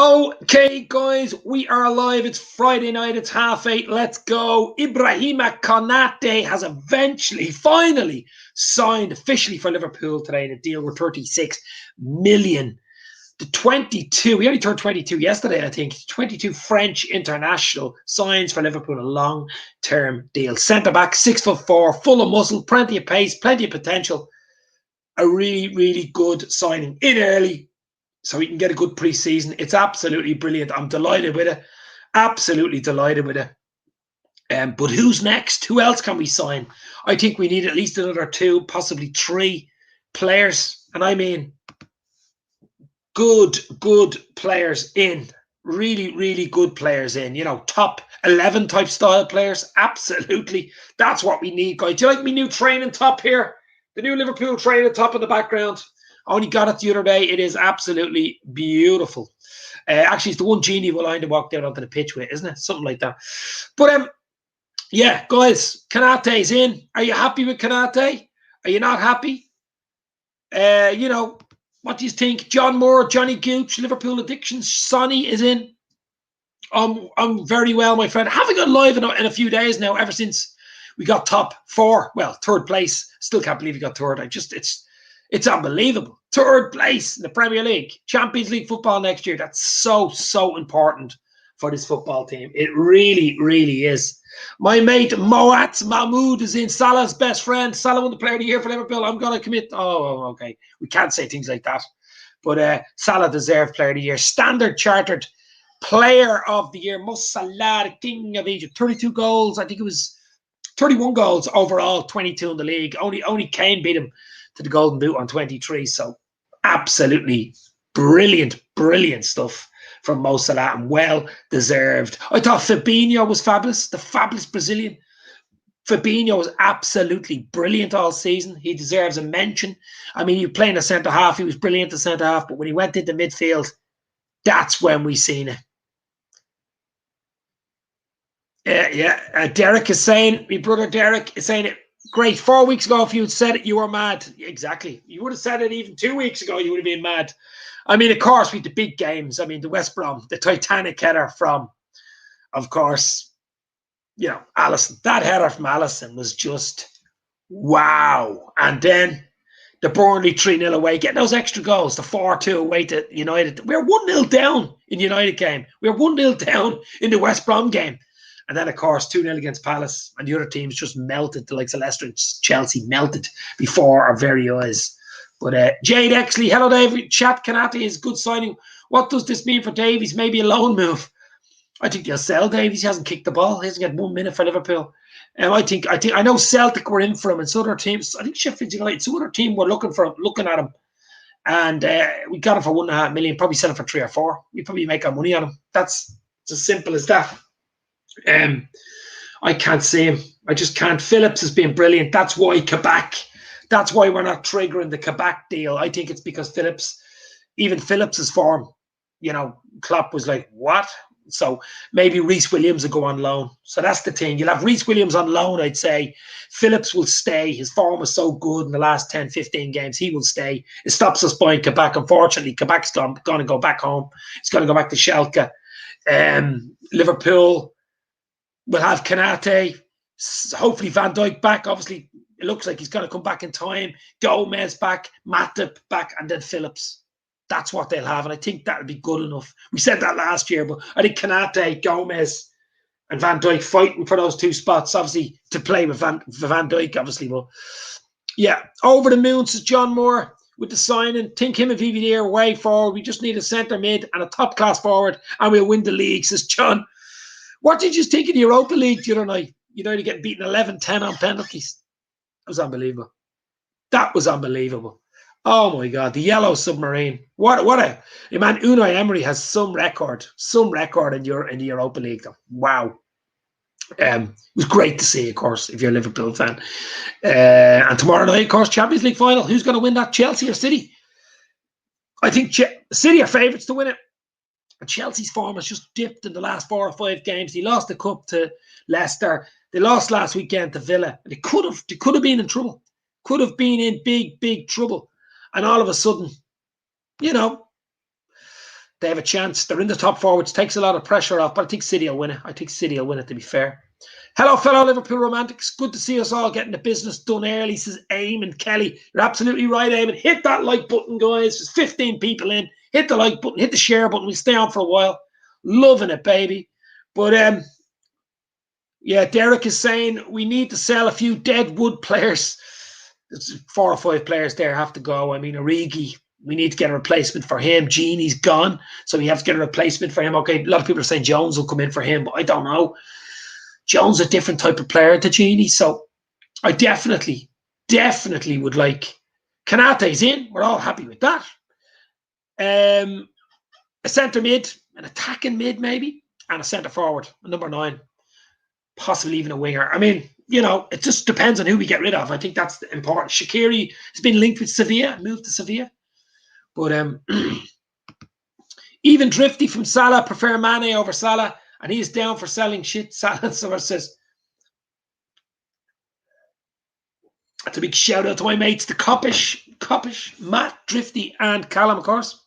Okay, guys, we are live. It's Friday night. It's 8:30. Let's go. Ibrahima Konaté has finally signed officially for Liverpool today. The deal worth 36 million. The 22, we only turned 22 yesterday, I think. 22 French international signs for Liverpool, a long-term deal. Centre back, 6'4", full of muscle, plenty of pace, plenty of potential. A really, really good signing in early, so we can get a good pre-season. It's absolutely brilliant. I'm delighted with it. Absolutely delighted with it. But who's next? Who else can we sign? I think we need at least another 2, possibly 3 players. And I mean good players in. Really, really good players in. You know, top 11 type style players. Absolutely. That's what we need, guys. Do you like me new training top here? The new Liverpool training top in the background. I only got it the other day. It is absolutely beautiful. Actually, it's the one Genie Willinda walked out onto the pitch with, isn't it? Something like that. But yeah, guys, Konaté's in. Are you happy with Konaté? Are you not happy? You know, what do you think? John Moore, Johnny Gooch, Liverpool Addiction, Sonny is in. I'm very well, my friend. Haven't gone live in a few days now, ever since we got top 4. Well, 3rd place. Still can't believe we got 3rd. It's unbelievable. 3rd place in the Premier League. Champions League football next year. That's so important for this football team. It really, really is. My mate Moat Mahmoud is in. Salah's best friend. Salah won the Player of the Year for Liverpool. I'm going to commit. Oh, okay. We can't say things like that. But Salah deserved Player of the Year. Standard Chartered Player of the Year. Mo Salah, the King of Egypt. 32 goals. I think it was 31 goals overall, 22 in the league. Only Kane beat him to the Golden Boot on 23. So absolutely brilliant stuff from Mo Salah, and well deserved. I thought Fabinho was fabulous, the fabulous Brazilian. Fabinho was absolutely brilliant all season. He deserves a mention. I mean, he was playing the centre half. He was brilliant at centre half, but when he went into midfield, that's when we seen it. Derek is saying, my brother Derek is saying it. Great. 4 weeks ago, if you had said it, you were mad. Exactly. You would have said it even 2 weeks ago, you would have been mad. I mean, of course, with the big games. I mean, the West Brom, the Titanic header from, of course, you know, Alisson. That header from Alisson was just wow. And then the Burnley 3-0 away, getting those extra goals, the 4-2 away to United. We were 1-0 down in the United game. We were 1-0 down in the West Brom game. And then, of course, 2-0 against Palace. And the other teams just melted. The likes of Leicester and Chelsea melted before our very eyes. But Jade Exley, hello, David. Chat Konaté is good signing. What does this mean for Davies? Maybe a loan move. I think they'll sell Davies. He hasn't kicked the ball. He hasn't got 1 minute for Liverpool. I know Celtic were in for him, and some other teams. I think Sheffield United, some other team were looking at him. And we got him for 1.5 million. Probably sell him for 3 or 4. We probably make our money on him. It's as simple as that. I can't see him. I just can't. Phillips has been brilliant. That's why Quebec. That's why we're not triggering the Quebec deal. I think it's because even Phillips's form, you know, Klopp was like, what? So maybe Reece Williams will go on loan. So that's the thing. You'll have Reece Williams on loan, I'd say. Phillips will stay. His form was so good in the last 10, 15 games. He will stay. It stops us buying Quebec. Unfortunately, Quebec's going to go back home. It's going to go back to Schalke. Liverpool will have Konaté. Hopefully Van Dijk back. Obviously, it looks like he's going to come back in time. Gomez back. Matip back. And then Phillips. That's what they'll have, and I think that'll be good enough. We said that last year, but I think Konaté, Gomez, and Van Dijk fighting for those 2 spots, obviously, to play with Van Dijk, obviously. But yeah, over the moon, says John Moore, with the signing. Think him and VVD are way forward. We just need a centre mid and a top-class forward, and we'll win the league, says John. What did you think of the Europa League the other night? United getting beaten 11-10 on penalties. That was unbelievable. That was unbelievable. Oh my God, the yellow submarine. What a man. Unai Emery has some record in the Europa League though. Wow. It was great to see, of course, if you're a Liverpool fan. And tomorrow night, of course, Champions League final. Who's going to win that, Chelsea or City? I think City are favourites to win it. And Chelsea's form has just dipped in the last 4 or 5 games. They lost the cup to Leicester. They lost last weekend to Villa. They could have been in trouble. Could have been in big trouble. And all of a sudden, you know, they have a chance. They're in the top four, which takes a lot of pressure off. But I think City will win it. I think City will win it, to be fair. Hello, fellow Liverpool romantics. Good to see us all getting the business done early, says Eamon Kelly. You're absolutely right, Eamon. Hit that like button, guys. There's 15 people in. Hit the like button. Hit the share button. We stay on for a while. Loving it, baby. But, yeah, Derek is saying we need to sell a few dead wood players. There's 4 or 5 players there have to go. I mean, Origi, we need to get a replacement for him. Genie's gone, so we have to get a replacement for him. Okay, a lot of people are saying Jones will come in for him, but I don't know. Jones is a different type of player to Genie, so I definitely would like Konaté's in. We're all happy with that. A centre mid, an attacking mid maybe, and a centre forward, a number 9, possibly even a winger. I mean, you know, it just depends on who we get rid of. I think that's important. Shaqiri has been linked with Sevilla, moved to Sevilla. But even Drifty from Salah prefer Mane over Salah, and he's down for selling shit. Salah says, that's a big shout out to my mates, the Coppish, Matt, Drifty, and Callum, of course.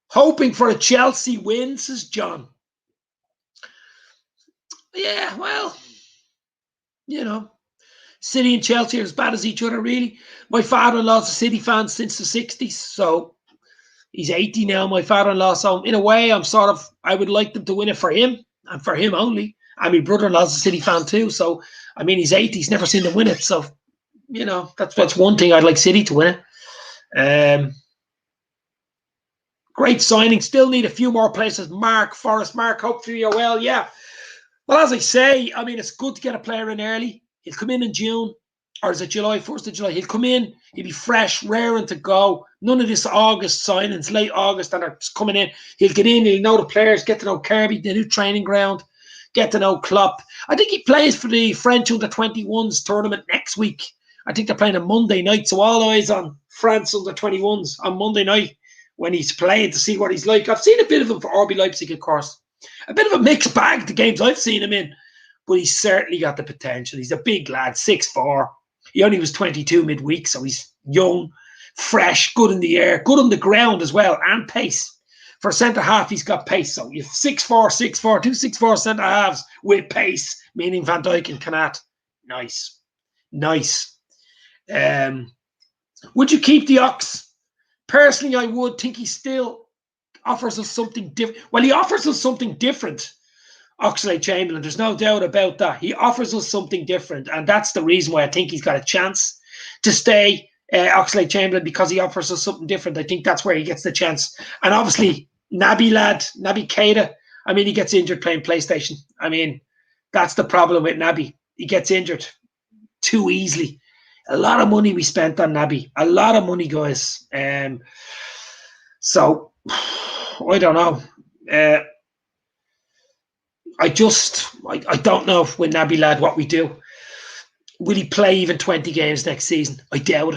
Hoping for a Chelsea win, says John. Yeah, well, you know, City and Chelsea are as bad as each other, really. My father-in-law's a City fan since the 60s, so he's 80 now, my father-in-law. So in a way, I would like them to win it for him and for him only. And my brother-in-law's a City fan too. So, I mean, he's 80, he's never seen them win it. So, you know, that's one thing. I'd like City to win it. Great signing. Still need a few more places. Mark, Forrest, Mark, hopefully you're well. Yeah. Well, as I say, I mean, it's good to get a player in early. He'll come in June, or is it July, 1st of July? He'll come in, he'll be fresh, raring to go. None of this August signings, late August that are coming in. He'll get in, he'll know the players, get to know Kirby, the new training ground, get to know Klopp. I think he plays for the French under-21s tournament next week. I think they're playing on Monday night, so all eyes on France under-21s on Monday night when he's playing to see what he's like. I've seen a bit of him for RB Leipzig, of course. A bit of a mixed bag, the games I've seen him in. But he's certainly got the potential. He's a big lad, 6'4". He only was 22 midweek, so he's young, fresh, good in the air, good on the ground as well, and pace. For centre half, he's got pace. So you have 6'4", 2 6'4" centre halves with pace, meaning Van Dijk and Konaté. Nice. Would you keep the Ox? Personally, I would. Think he still offers us something different. Well, he offers us something different. Oxlade-Chamberlain, there's no doubt about that. He offers us something different, and that's the reason why I think he's got a chance to stay, Oxlade-Chamberlain, because he offers us something different. I think that's where he gets the chance. And obviously, Naby Keita, I mean, he gets injured playing PlayStation. I mean, that's the problem with Naby. He gets injured too easily. A lot of money we spent on Naby. A lot of money, guys. So, I don't know. I don't know with Naby Lad what we do. Will he play even 20 games next season? I doubt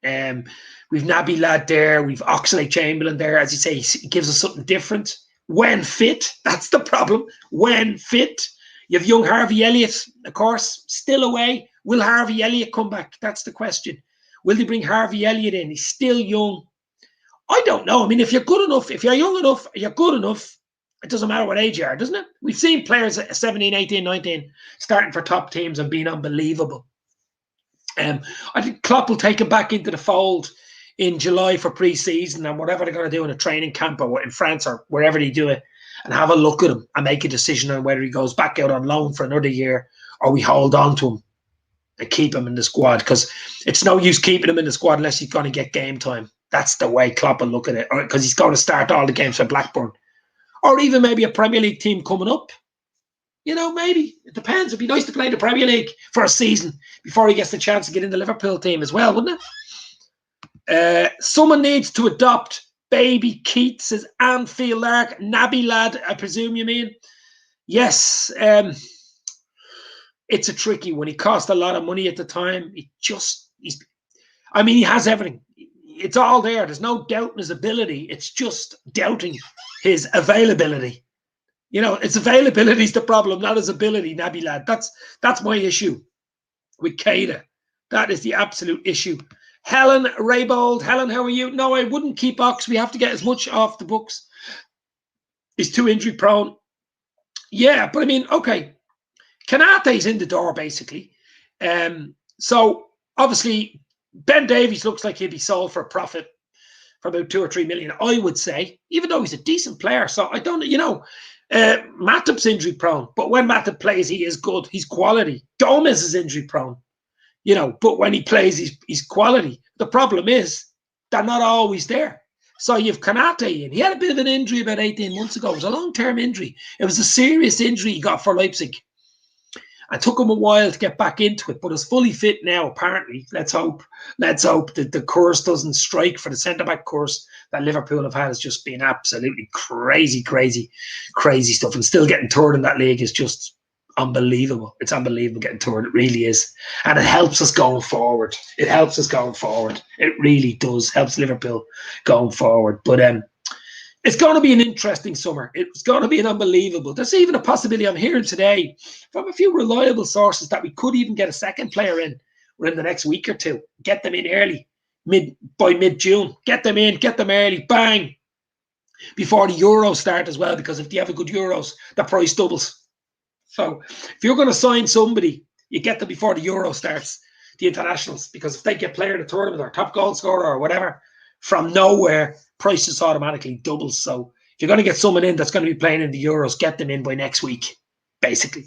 it. We've Naby Lad there. We've Oxlade-Chamberlain there. As you say, he gives us something different. When fit, that's the problem. When fit. You have young Harvey Elliott, of course, still away. Will Harvey Elliott come back? That's the question. Will they bring Harvey Elliott in? He's still young. I don't know. I mean, if you're good enough, if you're young enough, you're good enough, it doesn't matter what age you are, doesn't it? We've seen players at 17, 18, 19 starting for top teams and being unbelievable. I think Klopp will take him back into the fold in July for pre-season and whatever they're going to do in a training camp or in France or wherever they do it, and have a look at him and make a decision on whether he goes back out on loan for another year or we hold on to him and keep him in the squad, because it's no use keeping him in the squad unless he's going to get game time. That's the way Klopp will look at it, because he's going to start all the games for Blackburn. Or even maybe a Premier League team coming up. You know, maybe. It depends. It'd be nice to play the Premier League for a season before he gets the chance to get in the Liverpool team as well, wouldn't it? Someone needs to adopt Baby Keith, says Anfield Lark. Naby Lad, I presume you mean? Yes. It's a tricky one. He cost a lot of money at the time. He has everything. It's all there. There's no doubt in his ability. It's just doubting his availability. You know, his availability is the problem, not his ability, Naby Lad. That's my issue with Keita. That is the absolute issue. Helen Raybold. Helen, how are you? No, I wouldn't keep Ox. We have to get as much off the books. He's too injury prone. Yeah, but I mean, okay. Konaté's in the door, basically. So, obviously, Ben Davies looks like he'll be sold for a profit for about 2 or 3 million, I would say, even though he's a decent player. So, I don't, Matip's injury prone, but when Matip plays, he is good. He's quality. Gomez is injury prone, but when he plays, he's quality. The problem is they're not always there. So you've Konaté in. He had a bit of an injury about 18 months ago. It was a long-term injury. It was a serious injury he got for Leipzig. It took him a while to get back into it, but is fully fit now, apparently. Let's hope that the course doesn't strike for the centre-back course that Liverpool have had. Has just been absolutely crazy stuff. And still getting third in that league is just unbelievable. It's unbelievable getting third. It really is. And it helps us going forward. It really does. Helps Liverpool going forward. But it's going to be an interesting summer. It's going to be an unbelievable. There's even a possibility, I'm hearing today from a few reliable sources, that we could even get a second player in within the next week or two. Get them in early, by mid-June. Get them in, get them early, bang, before the Euros start as well, because if they have a good Euros, the price doubles. So if you're going to sign somebody, you get them before the Euro starts, the internationals, because if they get player of the tournament or top goal scorer or whatever, from nowhere, prices automatically doubles. So if you're going to get someone in that's going to be playing in the Euros, get them in by next week, basically.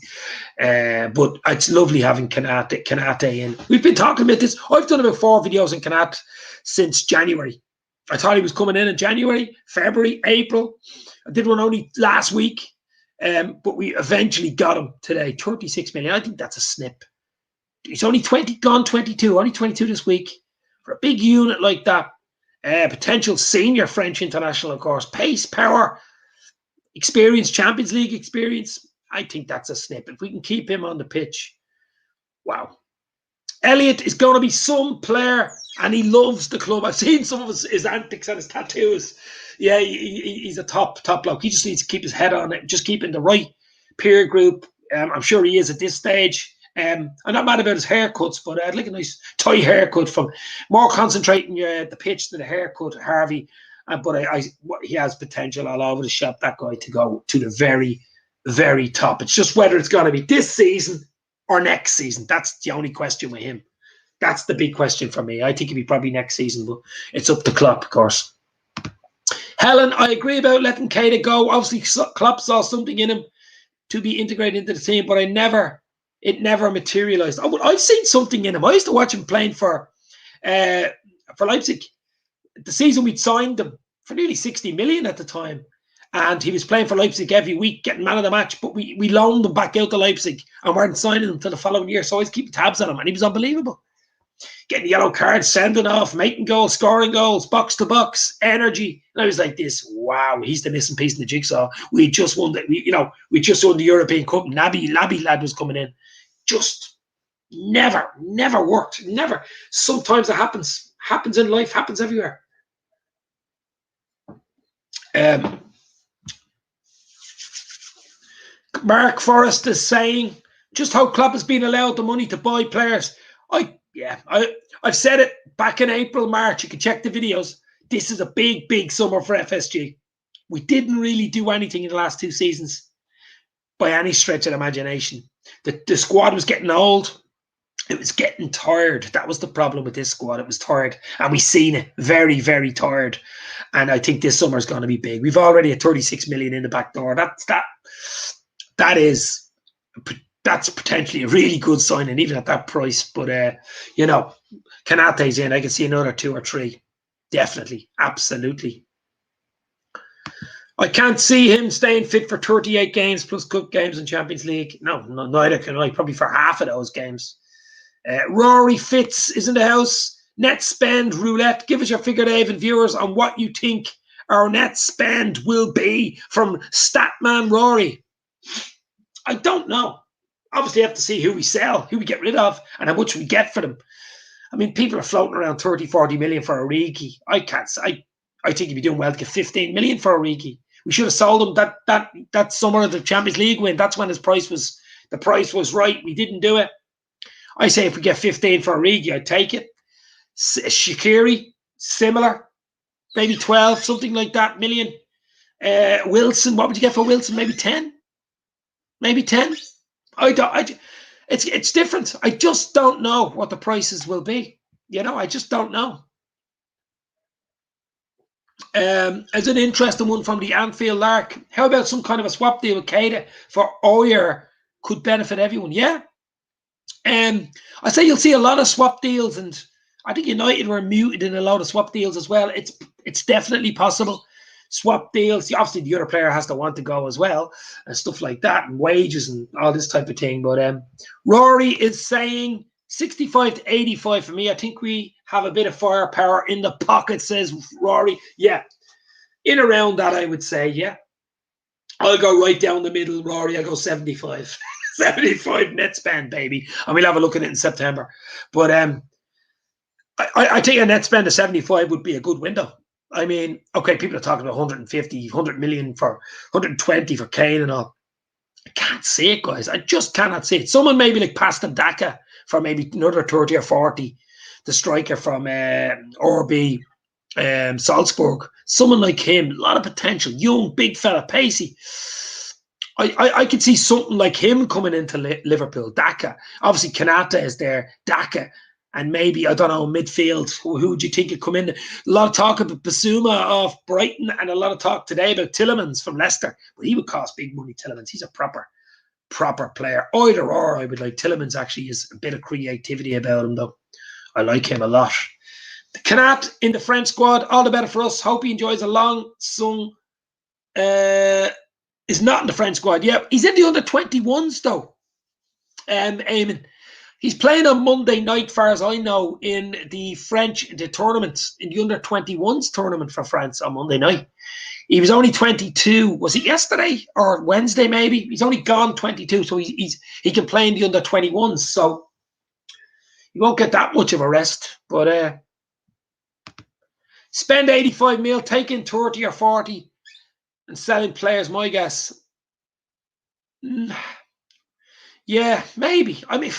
But it's lovely having Konaté in. We've been talking about this. I've done about 4 videos in Konaté since January. I thought he was coming in January, February, April. I did one only last week, but we eventually got him today. 36 million. I think that's a snip. He's only 22, only 22 this week. For a big unit like that, potential senior French international, of course, pace, power, experience, Champions League experience. I think that's a snip. If we can keep him on the pitch, wow. Elliot is going to be some player, and he loves the club. I've seen some of his antics and his tattoos. Yeah, he's a top bloke. He just needs to keep his head on it, just keep in the right peer group. I'm sure he is at this stage. I'm not mad about his haircuts, but I'd like a nice toy haircut from more concentrating the pitch than the haircut, Harvey. But he has potential all over the shop, that guy, to go to the very, very top. It's just whether it's going to be this season or next season. That's the only question with him. That's the big question for me. I think it'll be probably next season, but it's up to Klopp, of course. Helen, I agree about letting Keita go. Obviously, Klopp saw something in him to be integrated into the team, but it never materialized. I've seen something in him. I used to watch him playing for Leipzig. The season we'd signed him for nearly 60 million at the time, and he was playing for Leipzig every week, getting man of the match, but we loaned him back out to Leipzig and weren't signing him until the following year, so I was keeping tabs on him, and he was unbelievable. Getting yellow cards, sending off, making goals, scoring goals, box to box, energy. And I was like, this, wow, he's the missing piece in the jigsaw. We just won we just won the European Cup. Labby lad was coming in. Just never worked. Never. Sometimes it happens in life, happens everywhere. Mark Forrest is saying just how Klopp has been allowed the money to buy players. I've said it back in April, March. You can check the videos. This is a big summer for FSG. We didn't really do anything in the last 2 seasons by any stretch of imagination. The squad was getting old. It was getting tired. That was the problem with this squad. It was tired. And we've seen it. Very, very tired. And I think this summer is going to be big. We've already had 36 million in the back door. That's potentially a really good signing, even at that price. But, Konaté's in. I can see another 2 or 3. Definitely. Absolutely. I can't see him staying fit for 38 games plus cup games and Champions League. No, neither can I. Probably for half of those games. Rory Fitz is in the house. Net spend roulette. Give us your figure, Dave, and viewers, on what you think our net spend will be from Statman Rory. I don't know. Obviously, you have to see who we sell, who we get rid of, and how much we get for them. I mean, people are floating around 30, 40 million for Origi. I think he'd be doing well to get 15 million for Origi. We should have sold him that summer of the Champions League win. That's when the price was right. We didn't do it. I say if we get 15 for Origi, I'd take it. Shaqiri, similar, maybe 12, something like that, million. Wilson, what would you get for Wilson? Maybe 10? Maybe 10? It's different. I just don't know what the prices will be. I just don't know. As an interesting one from the Anfield Lark, how about some kind of a swap deal with Konaté for Oyer? Could benefit everyone. Yeah. I say you'll see a lot of swap deals, and I think United were muted in a lot of swap deals as well. It's definitely possible. Swap deals. Obviously, the other player has to want to go as well, and stuff like that, and wages and all this type of thing. But Rory is saying 65 to 85 for me. I think we have a bit of firepower in the pocket, says Rory. Yeah, in around that, I would say. Yeah, I'll go right down the middle, Rory. I'll go 75. 75 net spend, baby. And we'll have a look at it in September. But I think a net spend of 75 would be a good window. I mean, okay, people are talking about 150, 100 million for 120 for Kane and all. I can't see it, guys. I just cannot see it. Someone maybe like Paston Daka for maybe another 30 or 40. The striker from RB Salzburg. Someone like him, a lot of potential. Young, big fella, pacey. I could see something like him coming into Liverpool. Daka. Obviously, Konaté is there. Daka. And maybe, I don't know, midfield, who would you think would come in? A lot of talk about Basuma of Brighton and a lot of talk today about Tielemans from Leicester. But he would cost big money, Tielemans. He's a proper player. Either or, I would like. Tielemans actually is a bit of creativity about him, though. I like him a lot. Konaté in the French squad, all the better for us. Hope he enjoys a long sung. Is not in the French squad. Yeah, he's in the under-21s, though. Eamon. He's playing on Monday night, far as I know, in the tournament, in the under-21s tournament for France on Monday night. He was only 22. Was it yesterday or Wednesday, maybe? He's only gone 22, so he can play in the under-21s. So he won't get that much of a rest. But spend 85 mil, take in 30 or 40 and selling players, my guess. Yeah, maybe. I mean,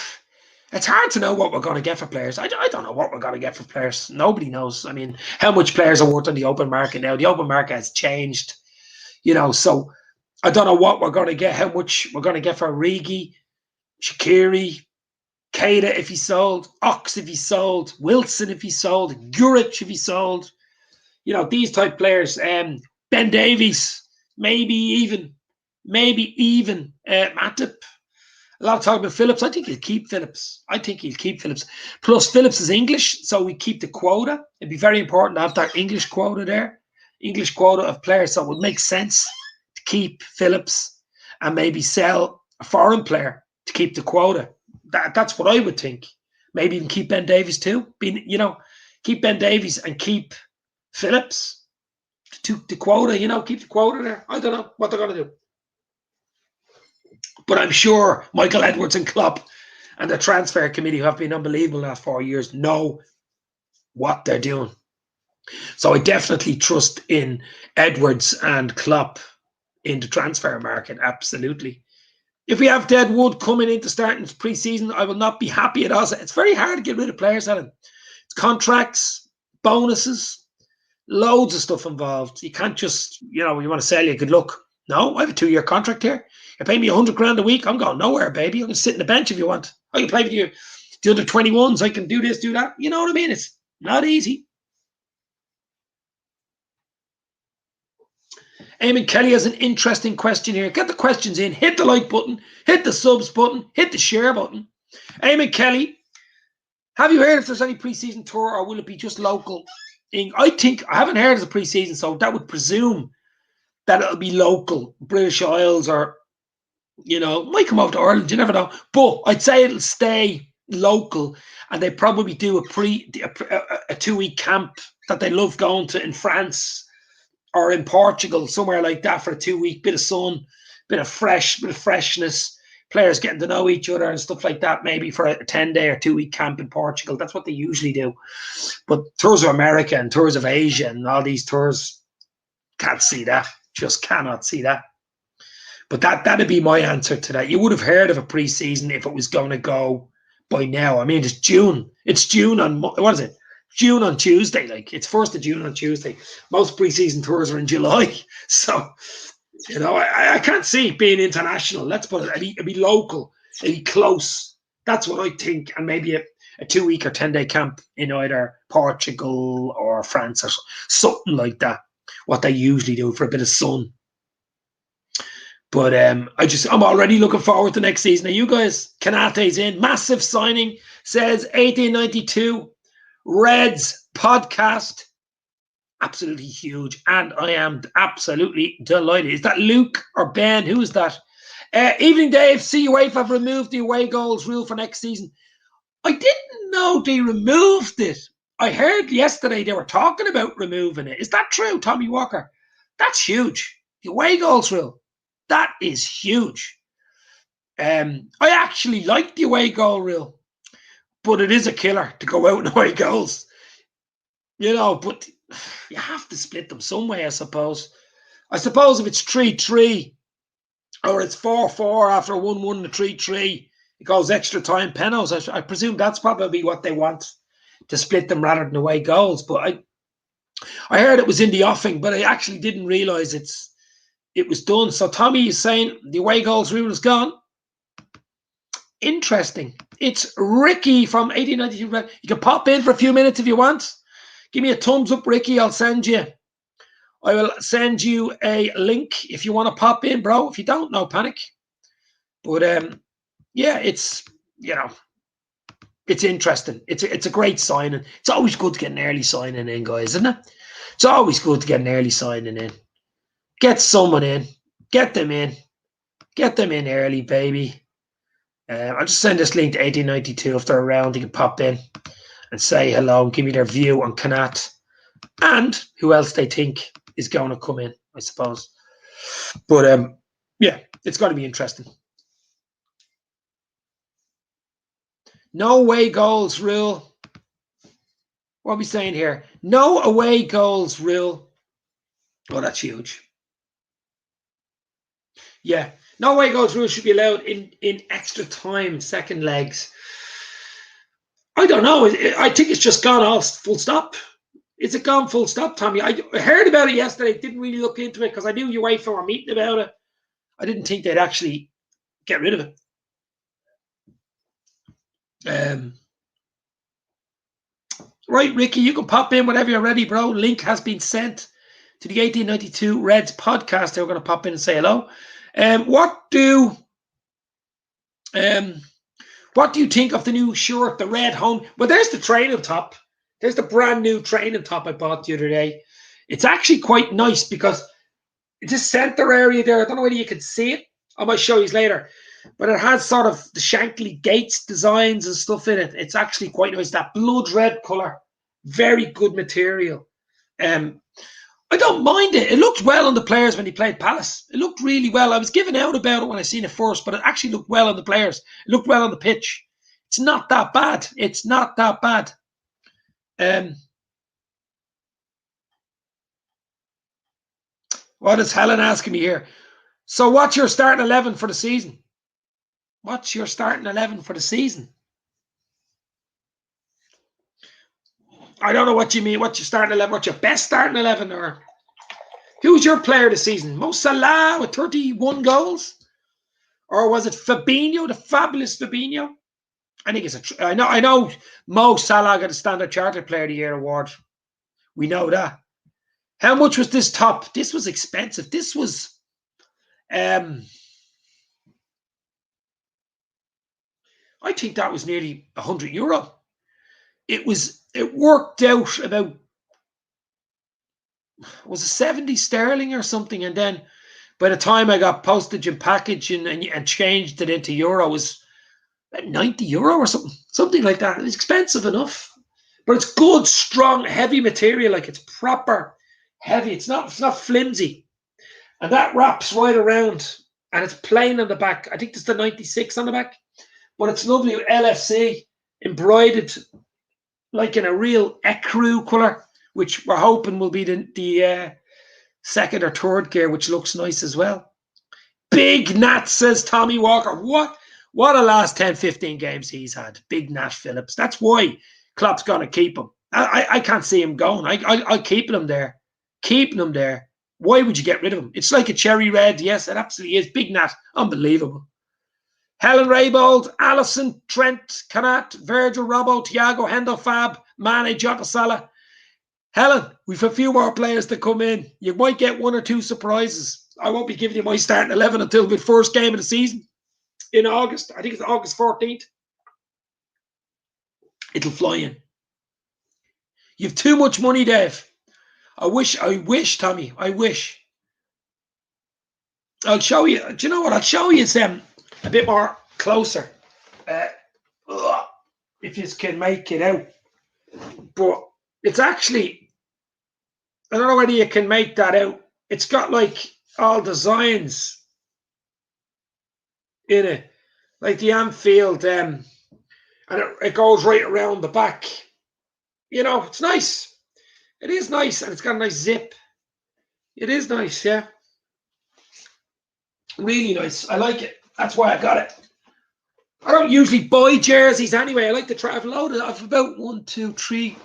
it's hard to know what we're going to get for players. I don't know what we're going to get for players. Nobody knows. I mean, how much players are worth on the open market now? The open market has changed, so I don't know what we're going to get, how much we're going to get for Origi, Shaqiri, Keita if he sold, Ox if he sold, Wilson if he sold, Guric if he sold. These type players. Ben Davies, maybe even Matip. A lot of talk about Phillips. I think he'll keep Phillips. Plus, Phillips is English, so we keep the quota. It'd be very important to have that English quota there. English quota of players. So it would make sense to keep Phillips and maybe sell a foreign player to keep the quota. That's what I would think. Maybe even keep Ben Davies too. Keep Ben Davies and keep Phillips to the quota. Keep the quota there. I don't know what they're going to do. But I'm sure Michael Edwards and Klopp and the transfer committee, who have been unbelievable the last 4 years, know what they're doing. So I definitely trust in Edwards and Klopp in the transfer market, absolutely. If we have Deadwood coming into starting pre-season, I will not be happy at all. It's very hard to get rid of players, Alan. It's contracts, bonuses, loads of stuff involved. You can't just, you want to sell you good luck. No, I have a 2-year contract here. You pay me 100 grand a week. I'm going nowhere, baby. I can sit in the bench if you want. I can play with you. The under 21s, I can do this, do that. You know what I mean? It's not easy. Eamon Kelly has an interesting question here. Get the questions in. Hit the like button. Hit the subs button. Hit the share button. Eamon Kelly, have you heard if there's any pre-season tour or will it be just local? I haven't heard of the pre-season, so that would presume that it'll be local. British Isles or might come over to Ireland, you never know. But I'd say it'll stay local, and they probably do a 2-week camp that they love going to in France or in Portugal, somewhere like that for a 2-week, bit of sun, bit of freshness, players getting to know each other and stuff like that, maybe for a 10-day or 2-week camp in Portugal. That's what they usually do. But tours of America and tours of Asia and all these tours, can't see that. Just cannot see that. But that'd be my answer to that. You would have heard of a pre-season if it was going to go by now. I mean, it's June. It's June on, what is it? June on Tuesday. Like, it's 1st of June on Tuesday. Most preseason tours are in July. So, you know, I can't see it being international. Let's put it, it'd be local, it'd be close. That's what I think. And maybe a 2-week or 10-day camp in either Portugal or France or something like that. What they usually do for a bit of sun. But I'm already looking forward to next season. Are you guys? Konaté's in. Massive signing, says 1892. Reds podcast. Absolutely huge. And I am absolutely delighted. Is that Luke or Ben? Who is that? Evening, Dave. See, UEFA have removed the away goals rule for next season. I didn't know they removed it. I heard yesterday they were talking about removing it. Is that true, Tommy Walker? That's huge. The away goals rule. That is huge. I actually like the away goal rule, but it is a killer to go out and away goals. You know, but you have to split them some way, I suppose. I suppose if it's 3-3 or it's 4-4 after a 1-1 and a 3-3, it goes extra time penalties. I presume that's probably what they want, to split them rather than away goals. But I heard it was in the offing, but I actually didn't realise it was done. So Tommy is saying the away goals rule is gone. Interesting. It's Ricky from 1892. You can pop in for a few minutes if you want. Give me a thumbs up, Ricky. I will send you a link if you want to pop in, bro. If you don't, no panic. But yeah, it's, you know, it's interesting. It's a great signing. It's always good to get an early signing in, guys, isn't it? It's always good to get an early signing in. Get someone in. Get them in. Get them in early, baby. I'll just send this link to 1892. If they're around, they can pop in and say hello and give me their view on Konaté and who else they think is going to come in, I suppose. But yeah, it's got to be interesting. No away goals rule. What are we saying here? No away goals rule. Oh, that's huge. Yeah, no away goals rule should be allowed in extra time, second legs. I don't know. I think it's just gone all full stop. Is it gone full stop, Tommy? I heard about it yesterday. Didn't really look into it because I knew UEFA were meeting about it. I didn't think they'd actually get rid of it. Right, Ricky, you can pop in whenever you're ready, bro. Link has been sent to the 1892 Reds podcast. They're going to pop in and say hello. What do you think of the new shirt, the red home? Well, there's the training top. There's the brand new training top I bought the other day. It's actually quite nice because it's this center area there. I don't know whether you can see it. I might show you later. But it has sort of the Shankly Gates designs and stuff in it. It's actually quite nice. That blood red colour. Very good material. I don't mind it. It looked well on the players when he played Palace. It looked really well. I was giving out about it when I seen it first, but it actually looked well on the players. It looked well on the pitch. It's not that bad. It's not that bad. What is Helen asking me here? So what's your starting 11 for the season? What's your starting 11 for the season? I don't know what you mean. What's your starting 11? What's your best starting 11? Or who's your player this season? Mo Salah with 31 goals? Or was it Fabinho, the fabulous Fabinho? I think it's I know Mo Salah got a Standard Chartered Player of the Year award. We know that. How much was this top? This was expensive. This was I think that was nearly €100. It worked out about, was it 70 sterling or something? And then by the time I got postage and packaging and changed it into euro, it was about €90 or something like that. It's expensive enough, but it's good, strong, heavy material. Like, it's proper heavy. It's not flimsy, and that wraps right around, and it's plain on the back. I think there's the 96 on the back, but it's lovely with LFC embroidered, like in a real ecru colour, which we're hoping will be the second or third gear, which looks nice as well. Big Nat, says Tommy Walker. What a last 10, 15 games he's had. Big Nat Phillips. That's why Klopp's going to keep him. I can't see him going. I'll keep him there. Keeping him there. Why would you get rid of him? It's like a cherry red. Yes, it absolutely is. Big Nat. Unbelievable. Helen Raybold, Allison, Trent, Konaté, Virgil, Robbo, Thiago, Hendo, Fab, Mane, Jota, Salah. Helen, we've a few more players to come in. You might get one or two surprises. I won't be giving you my starting 11 until the first game of the season in August. I think it's August 14th. It'll fly in. You've too much money, Dave. I wish, Tommy. I wish. I'll show you. Do you know what? I'll show you some a bit more closer. If you can make it out. But it's actually, I don't know whether you can make that out. It's got like all designs in it. Like the Anfield, and it goes right around the back. You know, it's nice. It is nice, and it's got a nice zip. It is nice, yeah. Really nice. I like it. That's why I got it. I don't usually buy jerseys anyway. I like to try. I've loaded. I've about 1, 2, 3,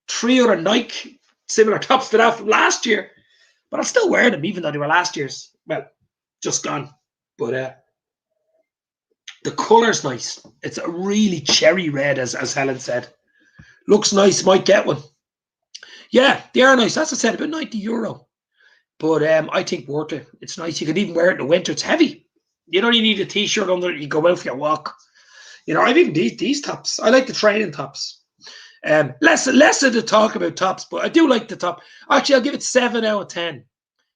3 other Nike similar tops to that from last year, but I'll still wear them even though they were last year's. Well, just gone. But the colour's nice. It's a really cherry red, as Helen said. Looks nice. Might get one. Yeah, they are nice. As I said, about €90. But I think worth it. It's nice. You can even wear it in the winter. It's heavy. You don't even need a t-shirt under it. You go out for your walk. You know, I think these tops. I like the training tops. Less of the talk about tops, but I do like the top. Actually, I'll give it 7 out of 10.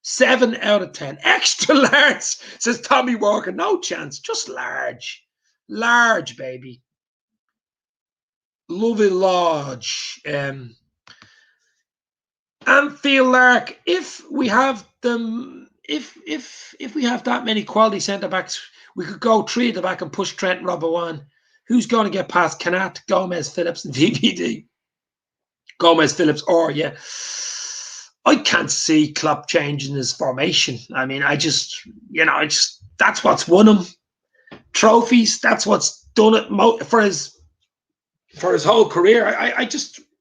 7 out of 10. Extra large, says Tommy Walker. No chance. Just large. Large, baby. Love it large. Anfield Lark, if we have them, if we have that many quality centre backs, we could go 3 at the back and push Trent and Robbo on. Who's going to get past Konaté, Gomez, Phillips, and VVD? Gomez, Phillips, or yeah. I can't see Klopp changing his formation. I mean, that's what's won him trophies. That's what's done it for his whole career.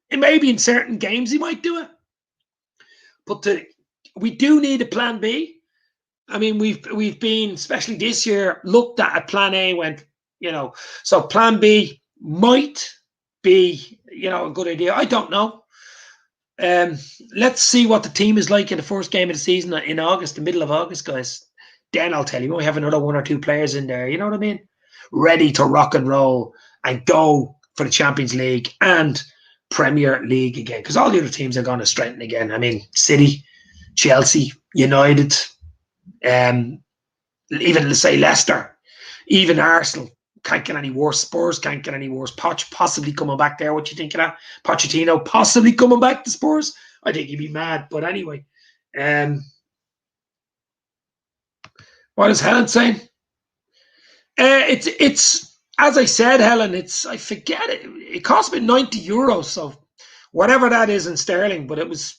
It may be in certain games he might do it. But we do need a plan B. I mean, we've been, especially this year, looked at a plan A, went, so plan B might be, a good idea. I don't know. Let's see what the team is like in the first game of the season in August, the middle of August, guys. Then I'll tell you, we have another 1 or 2 players in there, you know what I mean? Ready to rock and roll and go for the Champions League and Premier League again, because all the other teams are going to strengthen again. I mean, City, Chelsea, United, even let's say Leicester, even Arsenal can't get any worse. Spurs can't get any worse. Poch possibly coming back there. What do you think of that? Pochettino possibly coming back to Spurs? I think he'd be mad. But anyway, what is Helen saying? It's as I said, Helen, I forget it. It cost me €90, so whatever that is in sterling, but it was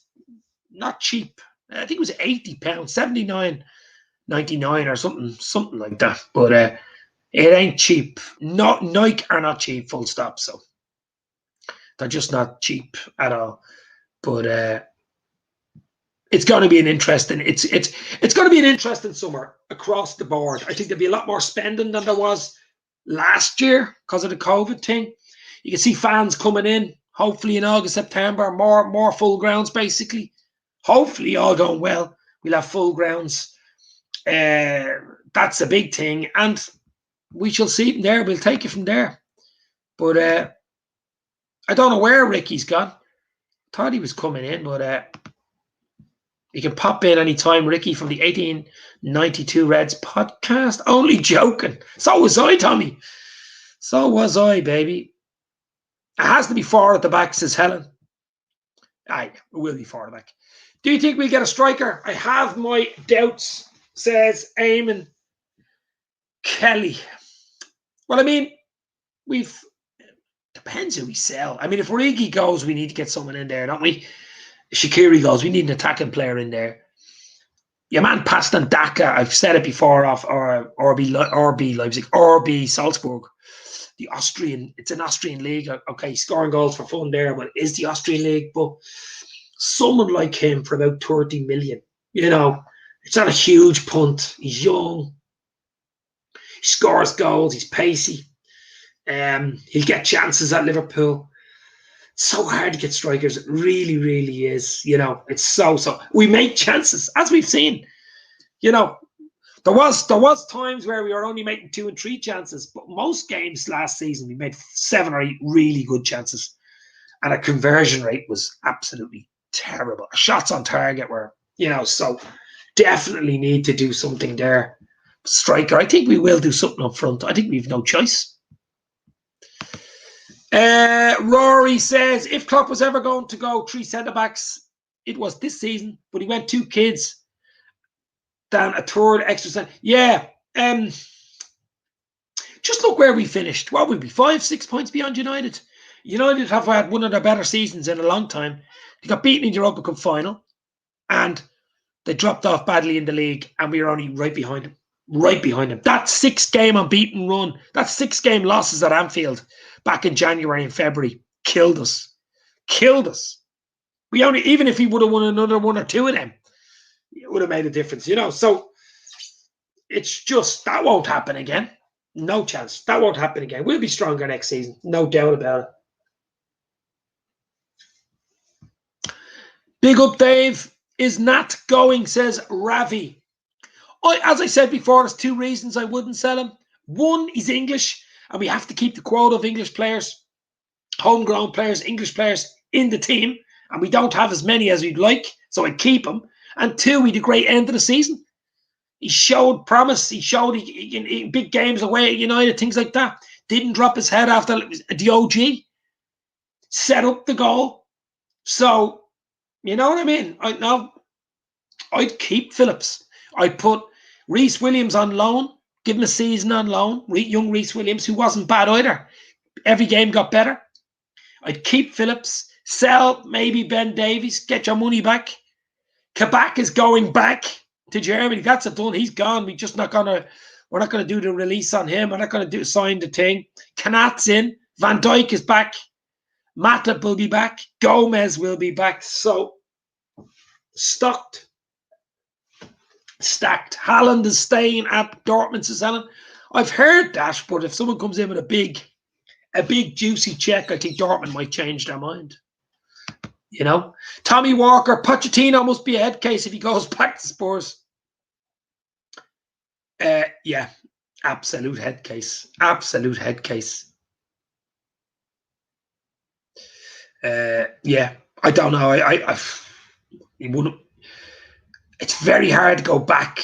not cheap. I think it was £80, $79.99 or something like that. But it ain't cheap. Nike are not cheap, full stop. So they're just not cheap at all. But it's going to be an interesting. It's going to be an interesting summer across the board. I think there'll be a lot more spending than there was last year because of the COVID thing. You can see fans coming in, hopefully in August, September, more full grounds, basically. Hopefully all going well. We'll have full grounds. That's a big thing. And we shall see from there. We'll take it from there. But I don't know where Ricky's gone. Thought he was coming in, but you can pop in anytime, Ricky, from the 1892 Reds podcast. Only joking. So was I, Tommy. So was I, baby. It has to be 4 at the back, says Helen. Aye, it will be 4 at the back. Do you think we'll get a striker? I have my doubts, says Eamon Kelly. Well, I mean, depends who we sell. I mean, if Origi goes, we need to get someone in there, don't we? Shaqiri goes, we need an attacking player in there. Your man Paston Daka, I've said it before, off RB Leipzig, RB Salzburg. it's an Austrian league. Okay, scoring goals for fun there, but it is the Austrian league. But someone like him for about 30 million, it's not a huge punt. He's young, he scores goals, he's pacey. He'll get chances at Liverpool. It's so hard to get strikers. It really, really is. It's so. We make chances, as we've seen. There was times where we were only making 2 and 3 chances, but most games last season we made 7 or 8 really good chances, and our conversion rate was absolutely terrible. Our shots on target were, so definitely need to do something there. Striker, I think we will do something up front. I think we've no choice. Rory says, if Klopp was ever going to go 3 centre-backs, it was this season, but he went 2 kids down a third extra centre. Yeah. Just look where we finished. What would be 5-6 points beyond United? United have had one of their better seasons in a long time. They got beaten in the Europa Cup final, and they dropped off badly in the league, and we were only right behind them. Right behind them. That 6-game unbeaten run, that 6-game losses at Anfield back in January and February killed us. Killed us. We only, even if we would have won another 1 or 2 of them, it would have made a difference, So it's just, that won't happen again. No chance. That won't happen again. We'll be stronger next season. No doubt about it. Big up, Dave. Is Nat going, says Ravi. As I said before, there's 2 reasons I wouldn't sell him. One, he's English, and we have to keep the quota of English players, homegrown players, English players in the team, and we don't have as many as we'd like, so I'd keep him. And 2, he had a great end of the season. He showed promise. He showed in big games away at United, things like that. Didn't drop his head after the OG. Set up the goal. So, you know what I mean? I'd keep Phillips. I'd put Reece Williams on loan, give him a season on loan. Young Reece Williams, who wasn't bad either. Every game got better. I'd keep Phillips. Sell maybe Ben Davies. Get your money back. Kabak is going back to Germany. That's it done. He's gone. We're not gonna do the release on him. We're not gonna sign the thing. Konaté's in. Van Dijk is back. Matip will be back. Gomez will be back. So stacked. Haaland is staying at Dortmund, says Helen. I've heard that, but if someone comes in with a big juicy check, I think Dortmund might change their mind. Tommy Walker, Pochettino must be a head case if he goes back to Spurs. Yeah, absolute head case. Absolute head case. Yeah, I don't know. He wouldn't. It's very hard to go back.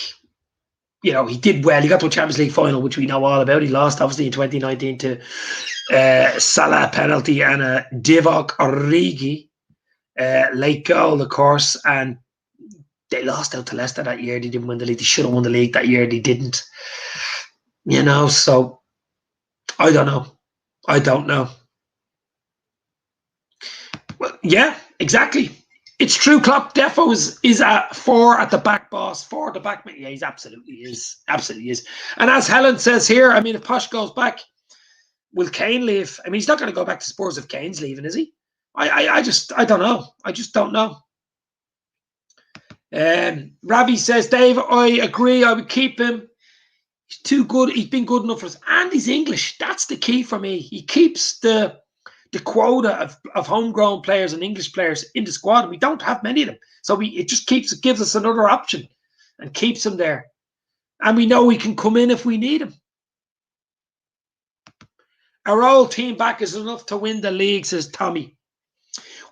He did well. He got to a Champions League final, which we know all about. He lost, obviously, in 2019 to Salah penalty and a Divock Origi. Late goal, of course, and they lost out to Leicester that year. They didn't win the league. They should have won the league that year. They didn't. So I don't know. Well, yeah, exactly. It's true. Klopp defo is a 4 at the back boss. 4 at the back. Yeah, he's absolutely is. Absolutely is. And as Helen says here, if Posh goes back, will Kane leave? He's not going to go back to Spurs if Kane's leaving, is he? I don't know. I just don't know. Ravi says, Dave, I agree. I would keep him. He's too good. He's been good enough for us. And he's English. That's the key for me. He keeps the quota of homegrown players and English players in the squad. And we don't have many of them. So it just gives us another option and keeps him there. And we know he can come in if we need him. Our old team back is enough to win the league, says Tommy.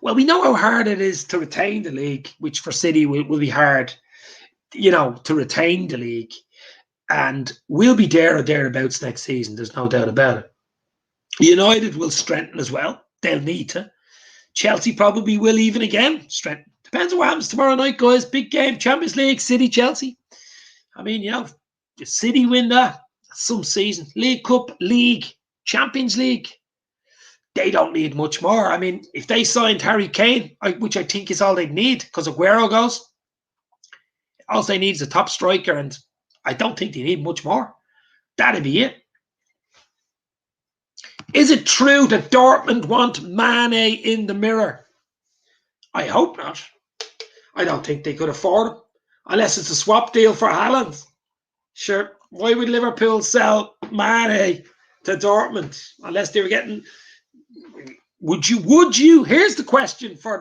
Well, we know how hard it is to retain the league, which for City will be hard, to retain the league. And we'll be there or thereabouts next season. There's no doubt about it. United will strengthen as well. They'll need to. Chelsea probably will even again strengthen. Depends on what happens tomorrow night, guys. Big game, Champions League, City, Chelsea. If City win that, that's some season. League Cup, League, Champions League. They don't need much more. If they signed Harry Kane, which I think is all they need, because Aguero goes, all they need is a top striker, and I don't think they need much more. That'd be it. Is it true that Dortmund want Mane in the mirror? I hope not. I don't think they could afford him. Unless it's a swap deal for Haaland. Sure, why would Liverpool sell Mane to Dortmund? Unless they were getting... Would you? Here is the question for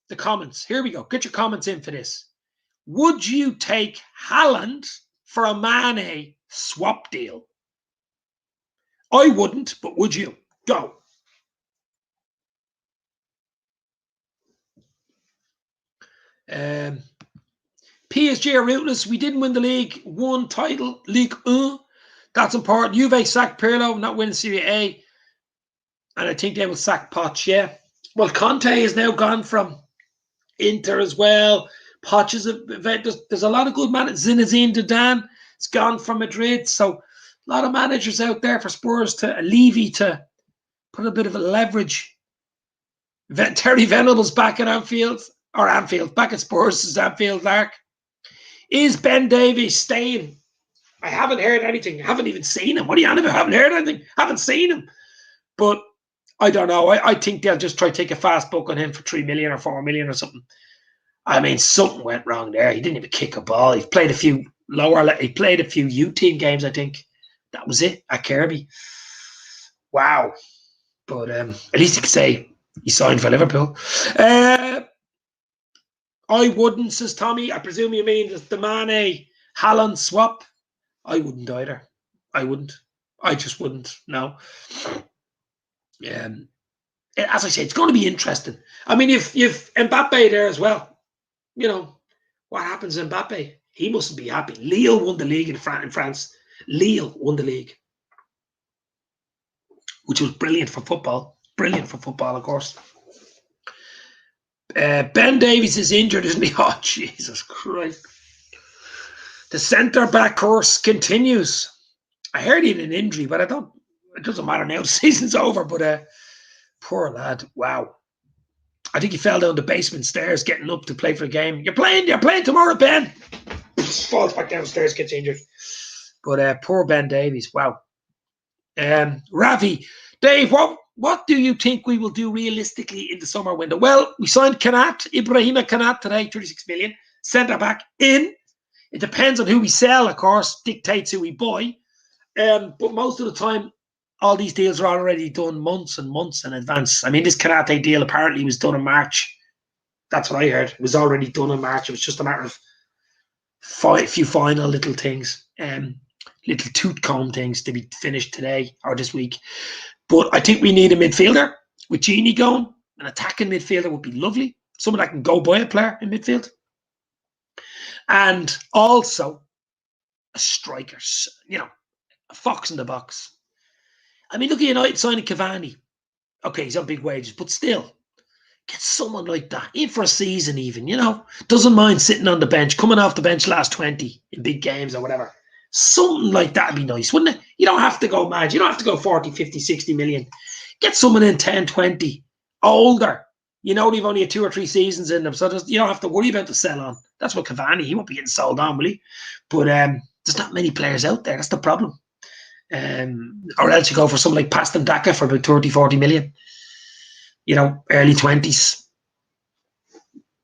the comments. Here we go. Get your comments in for this. Would you take Haaland for a Mane swap deal? I wouldn't, but would you? Go. PSG are rootless. We didn't win the League One title, League 1. That's important. Juve sacked Pirlo, not winning Serie A. And I think they will sack Poch, yeah. Well, Conte is now gone from Inter as well. Poch is there's a lot of good managers. Zinedine Zidane has gone from Madrid. So a lot of managers out there for Spurs to Levy to put a bit of a leverage. Terry Venables back at Anfield, back at Spurs' Anfield Arc. Is Ben Davies staying? I haven't heard anything. I haven't even seen him. What are you on about? I haven't heard anything. Haven't seen him. But I don't know. I think they'll just try to take a fast book on him for 3 million or 4 million or something. I mean, something went wrong there. He didn't even kick a ball. He played a few U team games, I think. That was it at Kirby. Wow. But at least you could say he signed for Liverpool. I wouldn't, says Tommy. I presume you mean the Mane Haaland swap. I wouldn't either. I wouldn't. I just wouldn't. No. As I say, it's going to be interesting. I mean, you've Mbappe there as well. You know, what happens to Mbappe? He mustn't be happy. Lille won the league in France. Lille won the league, which was brilliant for football. Brilliant for football, of course. Ben Davies is injured, isn't he? Oh, Jesus Christ. The centre-back course continues. I heard he had an injury, but it doesn't matter now. The season's over, but poor lad. Wow. I think he fell down the basement stairs getting up to play for a game. You're playing tomorrow, Ben. Falls back downstairs, gets injured. But poor Ben Davies. Wow. Ravi, Dave, what do you think we will do realistically in the summer window? Well, we signed Ibrahima Konaté today, 36 million. Centre back in. It depends on who we sell, of course, dictates who we buy. But most of the time, all these deals are already done months and months in advance. I mean, this Konaté deal apparently was done in March. That's what I heard. It was already done in March. It was just a matter of a few final little things, little tooth comb things to be finished today or this week. But I think we need a midfielder with Gini going. An attacking midfielder would be lovely. Someone that can go buy a player in midfield. And also a striker, you know, a fox in the box. I mean, look at United signing Cavani. Okay, he's on big wages, but still, get someone like that in for a season even, you know. Doesn't mind sitting on the bench, coming off the bench last 20 in big games or whatever. Something like that would be nice, wouldn't it? You don't have to go mad. You don't have to go 40, 50, 60 million. Get someone in 10, 20, older. You know, they've only had 2 or 3 seasons in them, so you don't have to worry about the sell on. That's what Cavani, he won't be getting sold on, will he? But there's not many players out there. That's the problem. Or else you go for someone like Paston Daka for about 30, 40 million. You know, early 20s.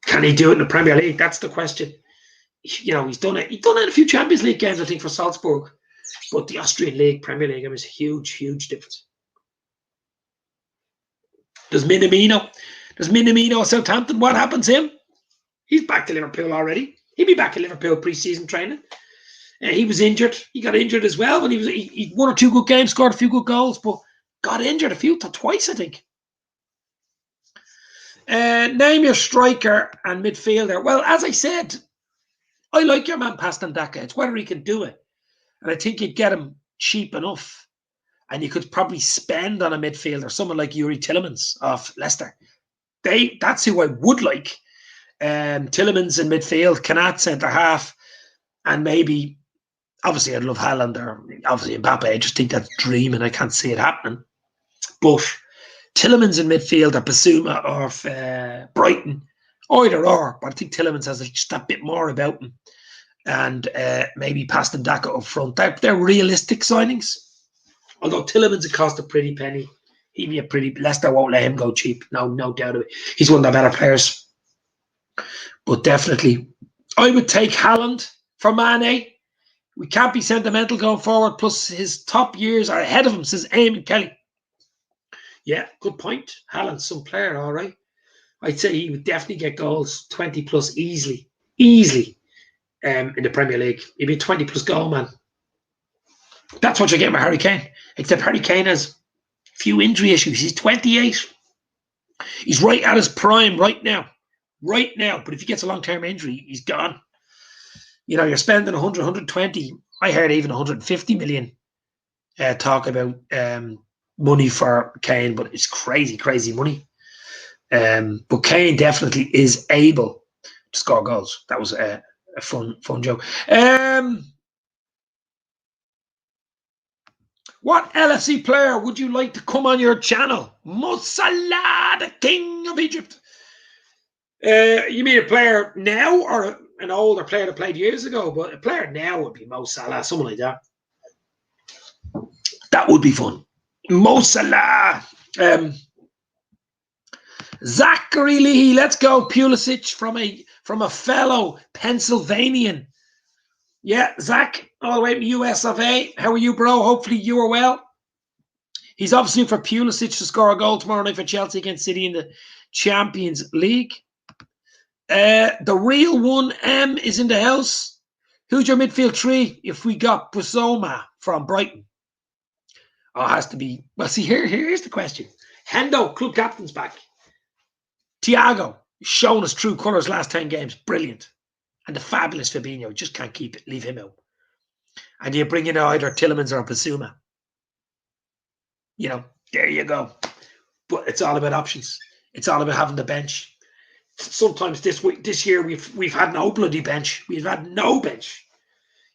Can he do it in the Premier League? That's the question. You know, he's done it. He's done it in a few Champions League games, I think, for Salzburg. But the Austrian League, Premier League, it was a huge, huge difference. There's Minamino at Southampton. What happens to him? He's back to Liverpool already. He'll be back in Liverpool pre-season training. He was injured. He got injured as well when he 1 or 2 good games, scored a few good goals, but got injured twice, I think. Name your striker and midfielder. Well, as I said, I like your man Paston Daka. It's whether he can do it. And I think you'd get him cheap enough. And you could probably spend on a midfielder, someone like Yuri Tielemans of Leicester. That's who I would like. Tielemans in midfield, Konaté centre half, and maybe, obviously I'd love Haaland or obviously Mbappe. I just think that's a dream and I can't see it happening. But Tielemans in midfield or Basuma of Brighton, either or. But I think Tielemans has just that bit more about him. and maybe Paston Daka up front. They're realistic signings. Although Tielemans would cost a pretty penny. He'd be a pretty... Leicester won't let him go cheap. No doubt of it. He's one of the better players. But definitely, I would take Haaland for Mane. We can't be sentimental going forward. Plus, his top years are ahead of him, says Eamon Kelly. Yeah, good point. Haaland's some player, all right. I'd say he would definitely get goals, 20 plus easily. Easily. In the Premier League. He'd be a 20 plus goal man. That's what you get with Harry Kane. Except Harry Kane has a few injury issues. He's 28. He's right at his prime right now. Right now. But if he gets a long-term injury, he's gone. You know, you're spending 100, 120. I heard even 150 million talk about money for Kane, but it's crazy, crazy money. But Kane definitely is able to score goals. That was a fun joke. What LFC player would you like to come on your channel? Mo Salah, the king of Egypt. You mean a player now or an older player that played years ago? But a player now would be Mo Salah, someone like that. That would be fun. Mo Salah. Zachary Lee, let's go. Pulisic from a fellow Pennsylvanian. Yeah, Zach, all the way from US of A. How are you, bro? Hopefully you are well. He's obviously for Pulisic to score a goal tomorrow night for Chelsea against City in the Champions League. The real 1M is in the house. Who's your midfield three if we got Busoma from Brighton? Oh, it has to be... Well, see, here's the question. Hendo, club captain's back. Thiago, shown us true colours last 10 games. Brilliant. And the fabulous Fabinho, just can't keep it. Leave him out. And you bring in either Tielemans or Basuma. You know, there you go. But it's all about options. It's all about having the bench. Sometimes this year we've had no bloody bench. We've had no bench.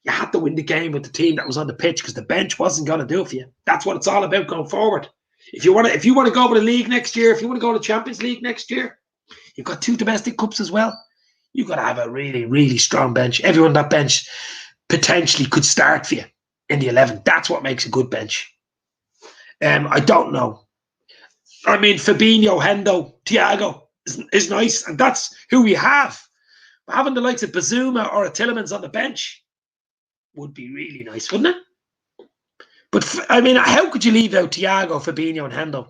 You had to win the game with the team that was on the pitch because the bench wasn't going to do it for you. That's what it's all about going forward. If you want to go to the league next year, if you want to go to the Champions League next year, you've got 2 domestic cups as well. You've got to have a really, really strong bench. Everyone on that bench potentially could start for you in the 11. That's what makes a good bench. I don't know. I mean, Fabinho, Hendo, Thiago is nice, and that's who we have. But having the likes of Bazuma or a Tielemans on the bench would be really nice, wouldn't it? But, I mean, how could you leave out Thiago, Fabinho, and Hendo?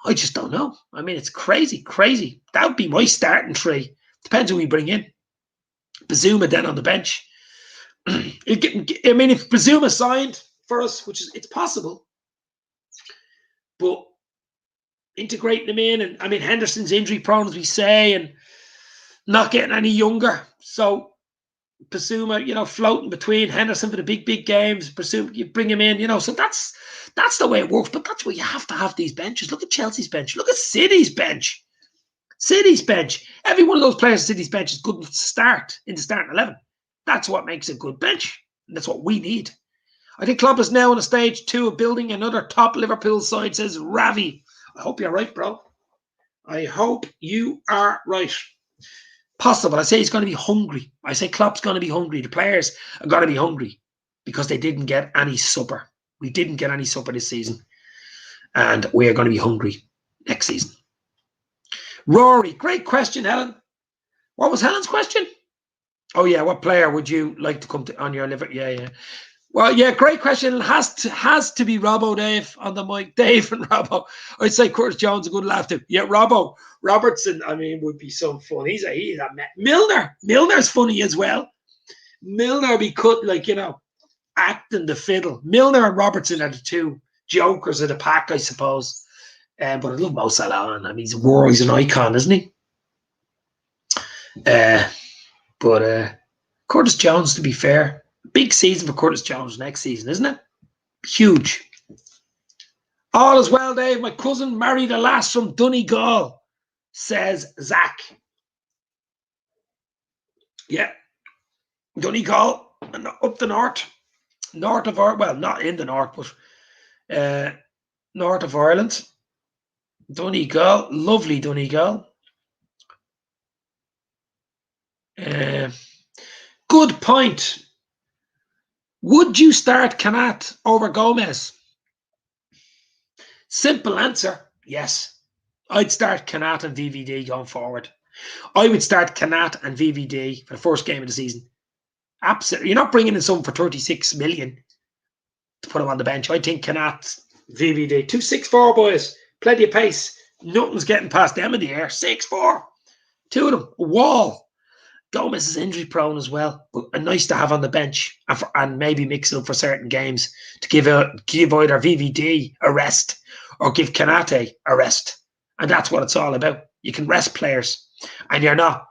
I just don't know. I mean, it's crazy, crazy. That would be my starting three. Depends who we bring in. Bazuma then on the bench. I mean, if Bazuma signed for us, which is it's possible, but integrating him in, and I mean, Henderson's injury prone, as we say, and not getting any younger. So Bazuma, you know, floating between Henderson for the big games. Bazuma, you bring him in, you know. So that's the way it works. But that's why you have to have these benches. Look at Chelsea's bench. Look at City's bench. City's bench. Every one of those players in City's bench is good to start in the starting 11. That's what makes a good bench. And that's what we need. I think Klopp is now on a stage 2 of building another top Liverpool side, says Ravi. I hope you're right, bro. I hope you are right. Possible. I say he's going to be hungry. I say Klopp's going to be hungry. The players are going to be hungry because they didn't get any supper. We didn't get any supper this season. And we are going to be hungry next season. Rory, great question, Helen. What was Helen's question? Oh, yeah, what player would you like to come to on your liver? Yeah. Well, yeah, great question. It has to be Robbo, Dave, on the mic. Dave and Robbo. I'd say Curtis Jones, a good laugh too. Yeah, Robbo. Robertson, I mean, would be so fun. He's a Milner. Milner's funny as well. Milner be cut, like, you know, acting the fiddle. Milner and Robertson are the 2 jokers of the pack, I suppose. But I love Mo Salah. I mean, he's an icon, isn't he? But Curtis Jones, to be fair, big season for Curtis Jones next season, isn't it? Huge. All is well, Dave. My cousin married a lass from Donegal, says Zach. Yeah. Donegal, up the north. North of Ireland. Well, not in the north, but north of Ireland. Donegal. Lovely Donegal. Good good point. Would you start Konaté over Gomez? Simple answer, yes. I'd start Konaté and VVD going forward. I would start Konaté and VVD for the first game of the season. Absolutely. You're not bringing in someone for 36 million to put him on the bench. I think Konaté, VVD, 2-6-4 boys. Plenty of pace. Nothing's getting past them in the air. 6'4". Two of them. A wall. Gomez is injury prone as well, but nice to have on the bench and maybe mix it up for certain games to give either VVD a rest or give Konaté a rest. And that's what it's all about. You can rest players and you're not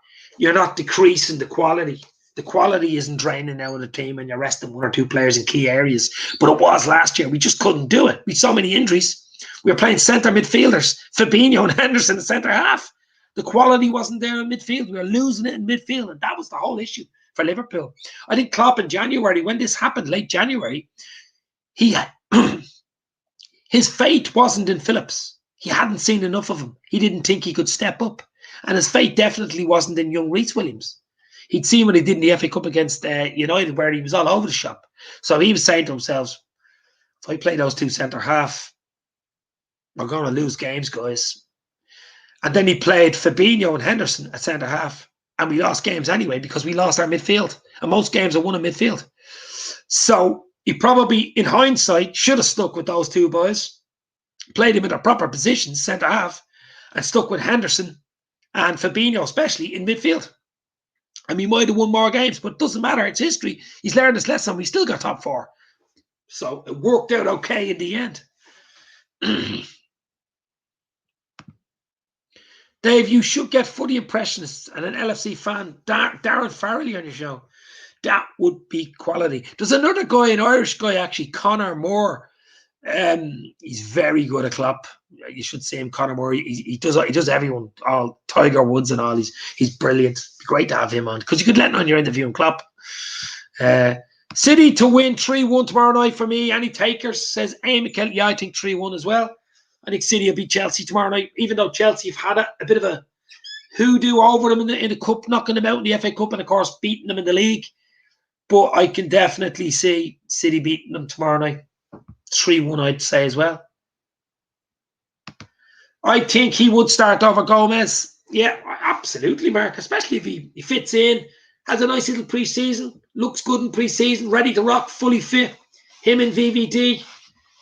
decreasing the quality. The quality isn't draining out of the team and you're resting one or two players in key areas. But it was last year. We just couldn't do it. We had so many injuries. We were playing centre midfielders, Fabinho and Henderson in centre half. The quality wasn't there in midfield. We were losing it in midfield, and that was the whole issue for Liverpool. I think Klopp in January, when this happened, late January, he his fate wasn't in Phillips. He hadn't seen enough of him. He didn't think he could step up. And his fate definitely wasn't in young Reece Williams. He'd seen what he did in the FA Cup against United, where he was all over the shop. So he was saying to himself, if I play those two centre-half, we're going to lose games, guys. And then he played Fabinho and Henderson at centre-half. And we lost games anyway because we lost our midfield. And most games are won in midfield. So he probably, in hindsight, should have stuck with those two boys, played him in their proper positions, centre-half, and stuck with Henderson and Fabinho, especially in midfield. And we might have won more games, but it doesn't matter. It's history. He's learned his lesson. We still got top four. So it worked out okay in the end. Dave, you should get footy impressionists and an LFC fan, Darren Farrelly, on your show. That would be quality. There's another guy, an Irish guy, actually, Conor Moore. He's very good at Klopp. You should see him, Conor Moore. He does everyone, all Tiger Woods and all. He's brilliant. Great to have him on because you could let him on your interview and Klopp. City to win 3-1 tomorrow night for me. Any takers? Says Amy Kelly. Yeah, I think 3-1 as well. I think City will beat Chelsea tomorrow night, even though Chelsea have had a bit of a hoodoo over them in the cup, knocking them out in the FA Cup and, of course, beating them in the league. But I can definitely see City beating them tomorrow night. 3-1, I'd say, as well. I think he would start over Gomez. Yeah, absolutely, Mark, especially if he fits in, has a nice little pre-season, looks good in pre-season, ready to rock, fully fit. Him and VVD,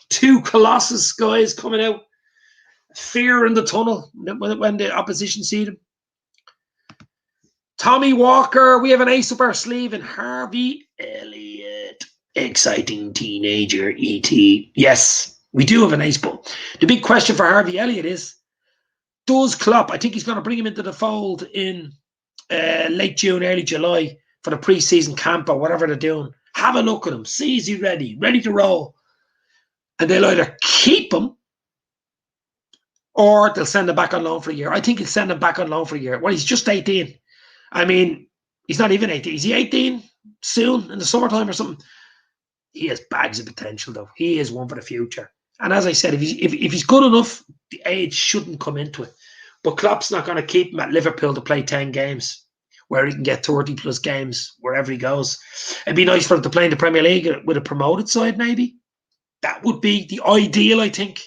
two Colossus guys coming out. Fear in the tunnel when the opposition see them. Tommy Walker, we have an ace up our sleeve, and Harvey Elliott. Exciting teenager, E.T. Yes, we do have an ace, but the big question for Harvey Elliott is, does Klopp, I think he's going to bring him into the fold in late June, early July for the pre-season camp or whatever they're doing. Have a look at him. See, is he ready to roll? And they'll either keep him or they'll send him back on loan for a year. I think he'll send him back on loan for a year. Well, he's just 18. I mean, he's not even 18. Is he 18 soon in the summertime or something? He has bags of potential, though. He is one for the future. And as I said, if he's good enough, the age shouldn't come into it. But Klopp's not going to keep him at Liverpool to play 10 games where he can get 30-plus games wherever he goes. It'd be nice for him to play in the Premier League with a promoted side, maybe. That would be the ideal, I think.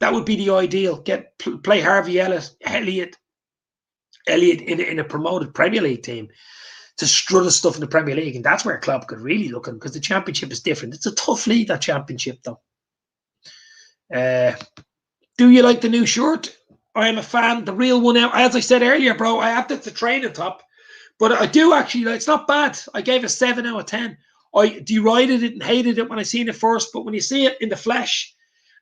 That would be the ideal. Play Harvey Elliott in a promoted Premier League team to strut his stuff in the Premier League. And that's where Klopp could really look at him because the Championship is different. It's a tough league, that Championship, though. Do you like the new shirt? I am a fan. The real one out. As I said earlier, bro, I have the training top. But I do actually, it's not bad. I gave it 7 out of 10. I derided it and hated it when I seen it first. But when you see it in the flesh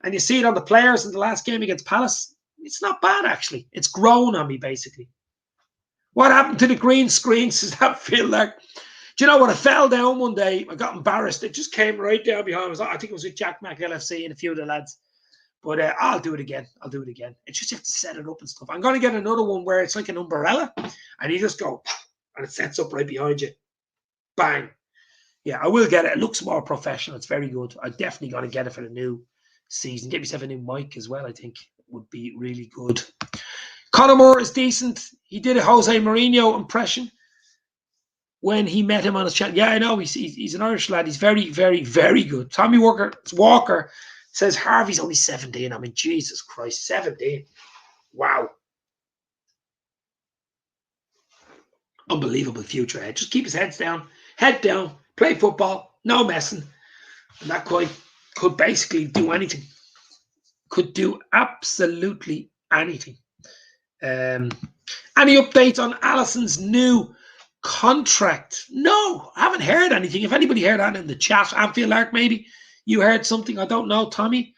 and you see it on the players in the last game against Palace, it's not bad, actually. It's grown on me, basically. What happened to the green screens? Does that feel like? Do you know what? I fell down one day. I got embarrassed. It just came right down behind me. I think it was with Jack Mac LFC and a few of the lads. But I'll do it again. It's just you have to set it up and stuff. I'm going to get another one where it's like an umbrella and you just go and it sets up right behind you. Bang. Yeah, I will get it. It looks more professional. It's very good. I'm definitely going to get it for the new season. Get yourself a new mic as well, I think. Would be really good. Conor Moore is decent. He did a Jose Mourinho impression. when he met him on his channel. Yeah, I know. He's an Irish lad. He's very, very, very good. Tommy Walker says Harvey's only 17. I mean, Jesus Christ, 17. Wow. Unbelievable future ahead. Just keep his head down, play football, no messing. And that guy could basically do anything. Could do absolutely anything. Any updates on Alisson's new contract? No, I haven't heard anything. If anybody heard that in the chat, Anfield Arc, maybe you heard something. I don't know. Tommy,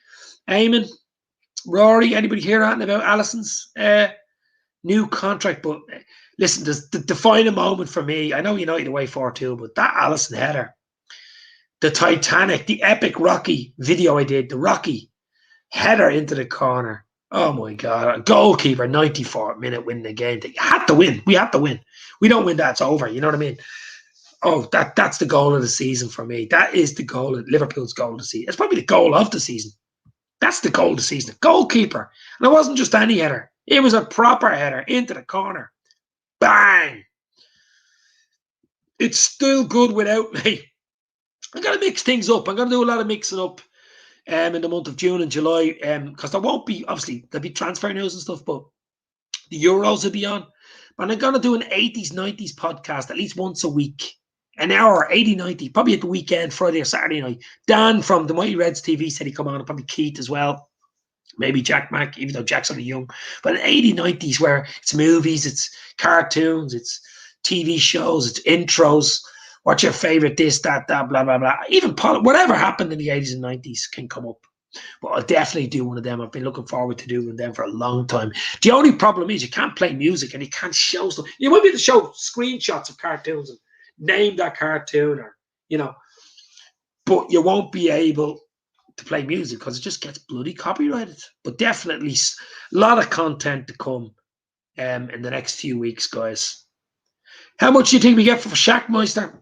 Eamon, Rory, anybody hear anything about Alisson's new contract? But listen, the defining moment for me, I know United away 4-2, but that Alisson header, the Titanic, the epic Rocky video I did, the Rocky header into the corner. Oh my God. A goalkeeper, 94th minute winning the game. You had to win. We had to win. We don't win that, it's over. You know what I mean? Oh, that's the goal of the season for me. That is the goal of Liverpool's goal of the season. It's probably the goal of the season. That's the goal of the season. Goalkeeper. And it wasn't just any header. It was a proper header into the corner. Bang. It's still good without me. I'm going to mix things up. I'm going to do a lot of mixing up in the month of June and July, because there won't be, obviously, there'll be transfer news and stuff, but the Euros will be on. But I'm going to do an 80s, 90s podcast at least once a week, an hour, 80, 90, probably at the weekend, Friday or Saturday night. Dan from the Mighty Reds TV said he'd come on, and probably Keith as well. Maybe Jack Mack, even though Jack's only young. But an 80s, 90s where it's movies, it's cartoons, it's TV shows, it's intros. What's your favorite? This, that, blah, blah, blah. Even whatever happened in the 80s and 90s can come up. But I'll definitely do one of them. I've been looking forward to doing them for a long time. The only problem is you can't play music and you can't show stuff. You might be able to show screenshots of cartoons and name that cartoon, or, you know, but you won't be able to play music because it just gets bloody copyrighted. But definitely a lot of content to come in the next few weeks, guys. How much do you think we get for Shaq, Meister?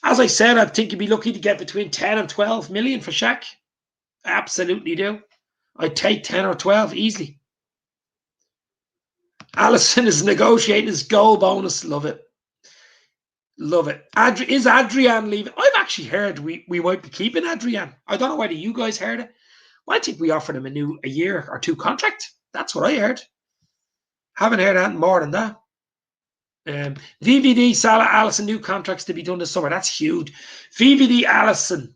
As I said, I think you'd be lucky to get between 10 and 12 million for Shaq. I absolutely do. I'd take 10 or 12 easily. Alisson is negotiating his goal bonus. Love it. Love it. Is Adrian leaving? I've actually heard we might be keeping Adrian. I don't know whether you guys heard it. Well, I think we offered him a year or two contract. That's what I heard. Haven't heard anything more than that. VVD, Salah, Alisson, new contracts to be done this summer. That's huge. VVD, Alisson,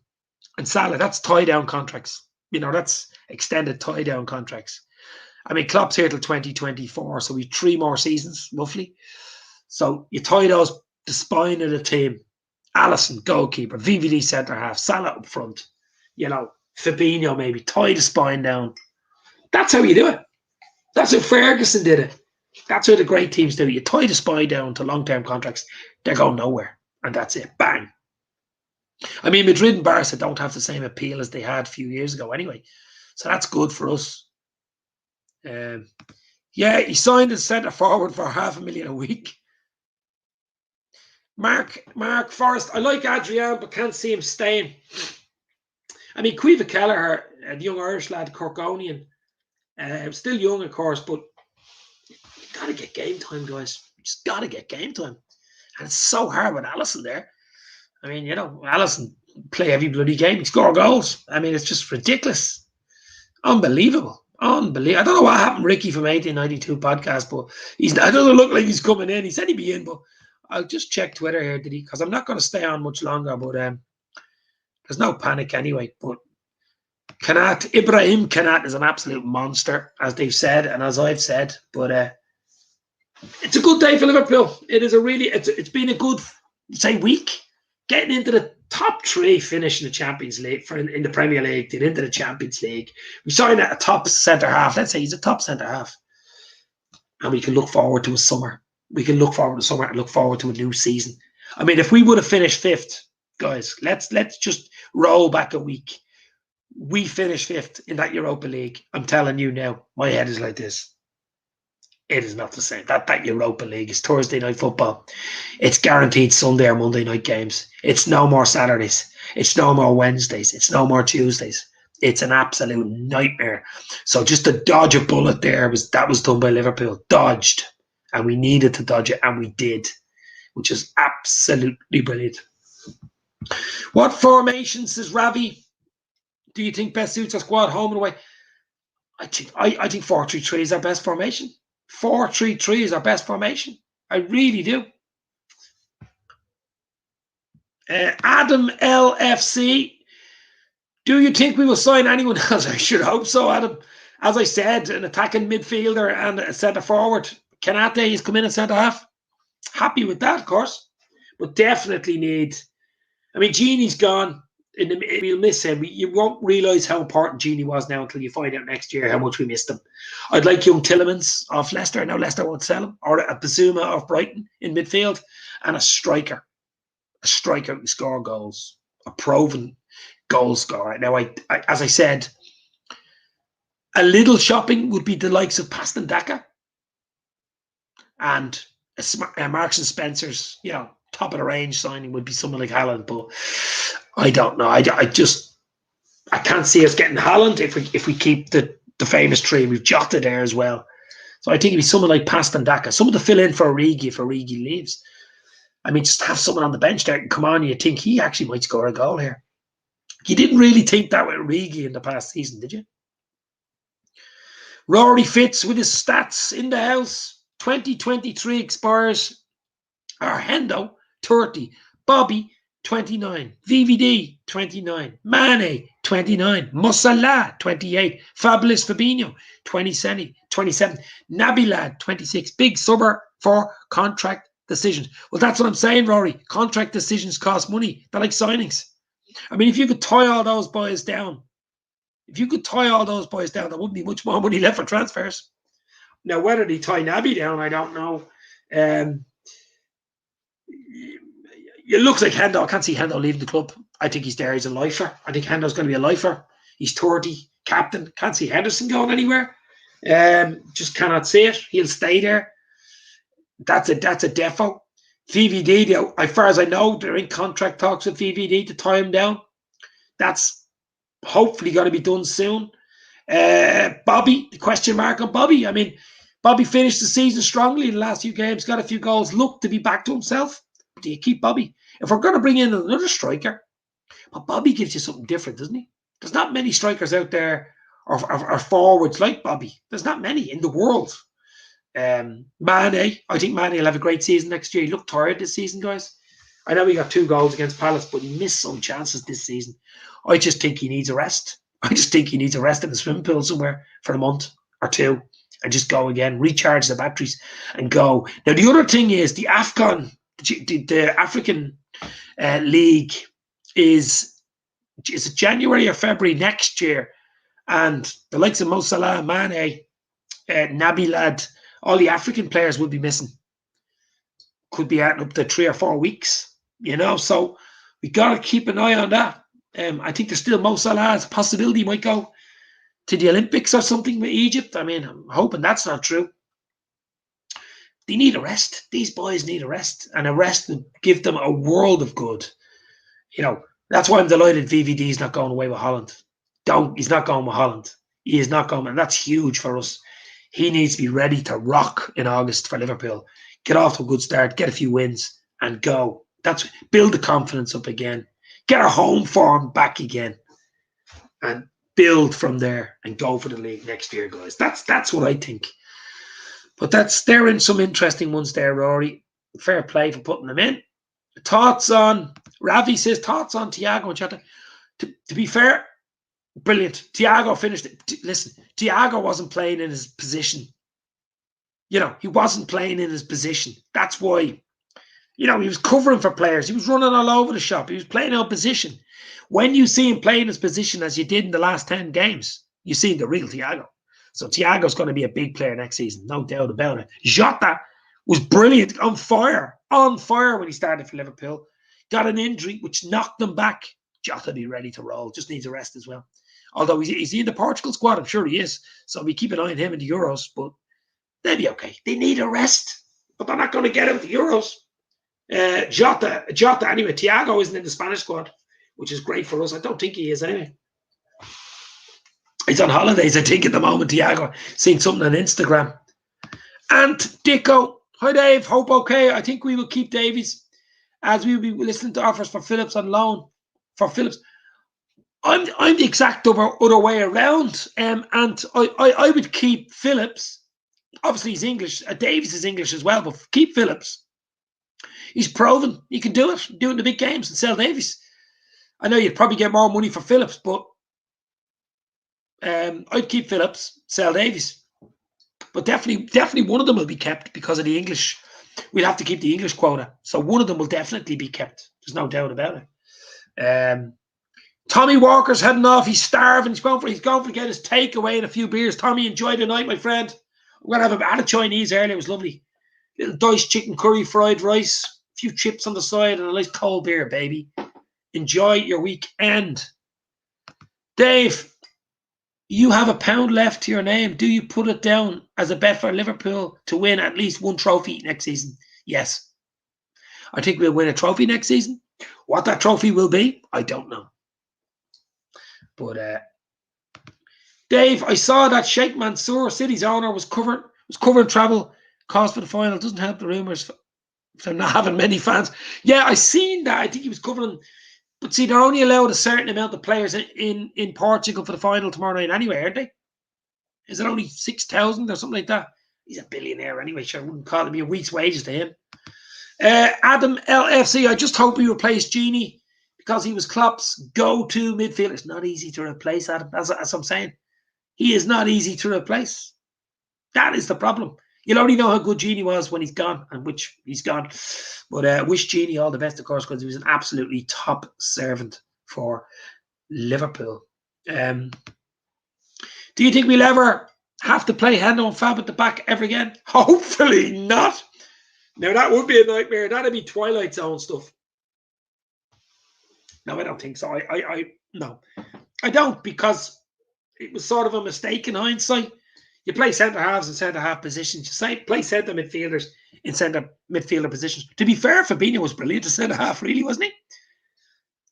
and Salah, that's tie-down contracts. You know, that's extended tie-down contracts. I mean, Klopp's here till 2024, so we've 3 more seasons, roughly. So you tie those, the spine of the team. Alisson, goalkeeper. VVD, centre-half. Salah up front. You know, Fabinho maybe. Tie the spine down. That's how you do it. That's how Ferguson did it. That's how the great teams do it. You tie the spy down to long-term contracts, they're going nowhere. And that's it. Bang. I mean, Madrid and Barca don't have the same appeal as they had a few years ago anyway. So that's good for us. Yeah, he signed as centre forward for $500,000 a week. Mark Forrest, I like Adrian, but can't see him staying. I mean, Caoimhe Kelleher, the young Irish lad, Corkonian, still young, of course, but got to get game time, guys. You just got to get game time. And it's so hard with Alisson there. I mean, you know, Alisson play every bloody game. He score goals. I mean, it's just ridiculous. Unbelievable. Unbelievable. I don't know what happened to Ricky from 1892 podcast, but it doesn't look like he's coming in. He said he'd be in, but I'll just check Twitter here, because I'm not going to stay on much longer, but there's no panic anyway. But Ibrahim Konaté is an absolute monster, as they've said, and as I've said, but it's a good day for Liverpool. It is it's been a good, say, week. Getting into the top 3, finishing the Champions League, in the Premier League, then into the Champions League. We signed a top centre-half. Let's say he's a top centre-half. And we can look forward to a summer. We can look forward to summer and look forward to a new season. I mean, if we would have finished 5th, guys, let's just roll back a week. We finished 5th in that Europa League. I'm telling you now, my head is like this. It is not the same. That Europa League is Thursday night football. It's guaranteed Sunday or Monday night games. It's no more Saturdays. It's no more Wednesdays. It's no more Tuesdays. It's an absolute nightmare. So just to dodge a bullet there, that was done by Liverpool. Dodged. And we needed to dodge it, and we did. which is absolutely brilliant. What formation, says Ravi, do you think best suits our squad home and away? I think 4-3-3 is our best formation. 4-3-3 is our best formation. I really do. Adam LFC, do you think we will sign anyone else? I should hope so, Adam. As I said, an attacking midfielder and a centre forward. Konaté has come in at centre half. Happy with that, of course. But definitely need. I mean, Gini's gone. We'll miss him. You won't realise how important Gini was now until you find out next year how much we missed him. I'd like young Tillemans off Leicester. Now Leicester won't sell him. Or a Bazuma off Brighton in midfield. And a striker. A striker who can score goals. A proven goal scorer. Now, as I said, a little shopping would be the likes of Pastandaka. And Marks and Spencer's, top of the range signing would be someone like Haaland, but I don't know. I can't see us getting Haaland if we keep the famous three. We've Jota there as well, so I think it'd be someone like Pastandaka, someone to fill in for Origi if Origi leaves. I mean, just have someone on the bench there and come on. You think he actually might score a goal here? You didn't really think that with Origi in the past season, did you? Rory Fitz with his stats in the house. 2023 expires. Hendo, 30. Bobby, 29. VVD, 29. Mane, 29. Musala, 28. Fabulous Fabinho, 27. Nabilad, 26. Big summer for contract decisions. Well, that's what I'm saying, Rory. Contract decisions cost money. They're like signings. I mean, if you could tie all those boys down, there wouldn't be much more money left for transfers. Now, whether they tie Naby down, I don't know. It looks like Hendo. I can't see Hendo leaving the club. I think he's there. He's a lifer. I think Hendo's going to be a lifer. He's 30, captain. Can't see Henderson going anywhere. Just cannot see it. He'll stay there. That's a defo. VVD, as far as I know, they're in contract talks with VVD to tie him down. That's hopefully going to be done soon. Bobby, the question mark on Bobby. I mean, Bobby finished the season strongly in the last few games, got a few goals, looked to be back to himself. Do you keep Bobby? If we're going to bring in another striker, but Bobby gives you something different, doesn't he? There's not many strikers out there or forwards like Bobby. There's not many in the world. Mane, I think Mane will have a great season next year. He looked tired this season, guys. I know he got 2 goals against Palace, but he missed some chances this season. I just think he needs a rest. I just think he needs a rest in the swimming pool somewhere for a month or 2 and just go again, recharge the batteries and go. Now, the other thing is the African League is it January or February next year, and the likes of Mo Salah, Mane, Nabilad, all the African players will be missing. Could be adding up to 3 or 4 weeks, so we got to keep an eye on that. I think there's still Mo Salah's possibility he might go to the Olympics or something with Egypt. I mean, I'm hoping that's not true. They need a rest. These boys need a rest, and a rest would give them a world of good. That's why I'm delighted VVD's not going away with Holland. He's not going with Holland. He is not going, and that's huge for us. He needs to be ready to rock in August for Liverpool. Get off to a good start, get a few wins, and go. Build the confidence up again. Get our home form back again, and build from there and go for the league next year, guys. That's what I think. But they're in some interesting ones there, Rory. Fair play for putting them in. Thoughts on Ravi says thoughts on Thiago and Jota. To be fair, brilliant. Thiago finished it. Listen, Thiago wasn't playing in his position. He wasn't playing in his position. That's why. He was covering for players. He was running all over the shop. He was playing out position. When you see him playing his position as you did in the last 10 games, you see the real Thiago. So Thiago's going to be a big player next season, no doubt about it. Jota was brilliant, on fire when he started for Liverpool. Got an injury which knocked him back. Jota be ready to roll. Just needs a rest as well. Although he's in the Portugal squad, I'm sure he is. So we keep an eye on him in the Euros, but they'll be okay. They need a rest, but they're not going to get him at the Euros. Jota, anyway, Thiago isn't in the Spanish squad, which is great for us. I don't think he is anyway. He's on holidays, I think, at the moment, Thiago. Seen something on Instagram. And Dicko, Hi, Dave. Hope okay. I think we will keep Davies as we will be listening to offers for Phillips on loan. For Phillips, I'm the exact other way around. And I would keep Phillips. Obviously, he's English. Davies is English as well, but keep Phillips. He's proven he can do it in the big games and sell Davies. I know you'd probably get more money for Phillips, but I'd keep Phillips, sell Davies. But definitely one of them will be kept because of the English. We'll have to keep the English quota. So one of them will definitely be kept. There's no doubt about it. Tommy Walker's heading off. He's starving. He's going for get his takeaway and a few beers. Tommy, enjoy the night, my friend. I'm going to have had a Chinese earlier. It was lovely. Little diced chicken curry, fried rice, a few chips on the side, and a nice cold beer, baby. Enjoy your weekend. Dave, you have £1 left to your name. Do you put it down as a bet for Liverpool to win at least one trophy next season? Yes. I think we'll win a trophy next season. What that trophy will be, I don't know. But Dave, I saw that Sheikh Mansour, City's owner, was covering travel costs for the final. Doesn't help the rumours for not having many fans. Yeah, I seen that. I think he was covering. But see, they're only allowed a certain amount of players in Portugal for the final tomorrow night anyway, aren't they? Is it only 6,000 or something like that? He's a billionaire anyway, so I wouldn't call it a week's wages to him. Adam LFC, I just hope we replace Genie because he was Klopp's go-to midfielder. It's not easy to replace, Adam, as I'm saying. He is not easy to replace. That is the problem. You'll only know how good Genie was when he's gone, and which he's gone. But wish Genie all the best, of course, because he was an absolutely top servant for Liverpool. Do you think we'll ever have to play Hendo and Fab at the back ever again? Hopefully not. Now, that would be a nightmare. That'd be Twilight Zone stuff. No, I don't think so. No. I don't, because it was sort of a mistake in hindsight. You play centre halves and centre half positions. You play centre midfielders in centre midfielder positions. To be fair, Fabinho was brilliant at centre half, really, wasn't he?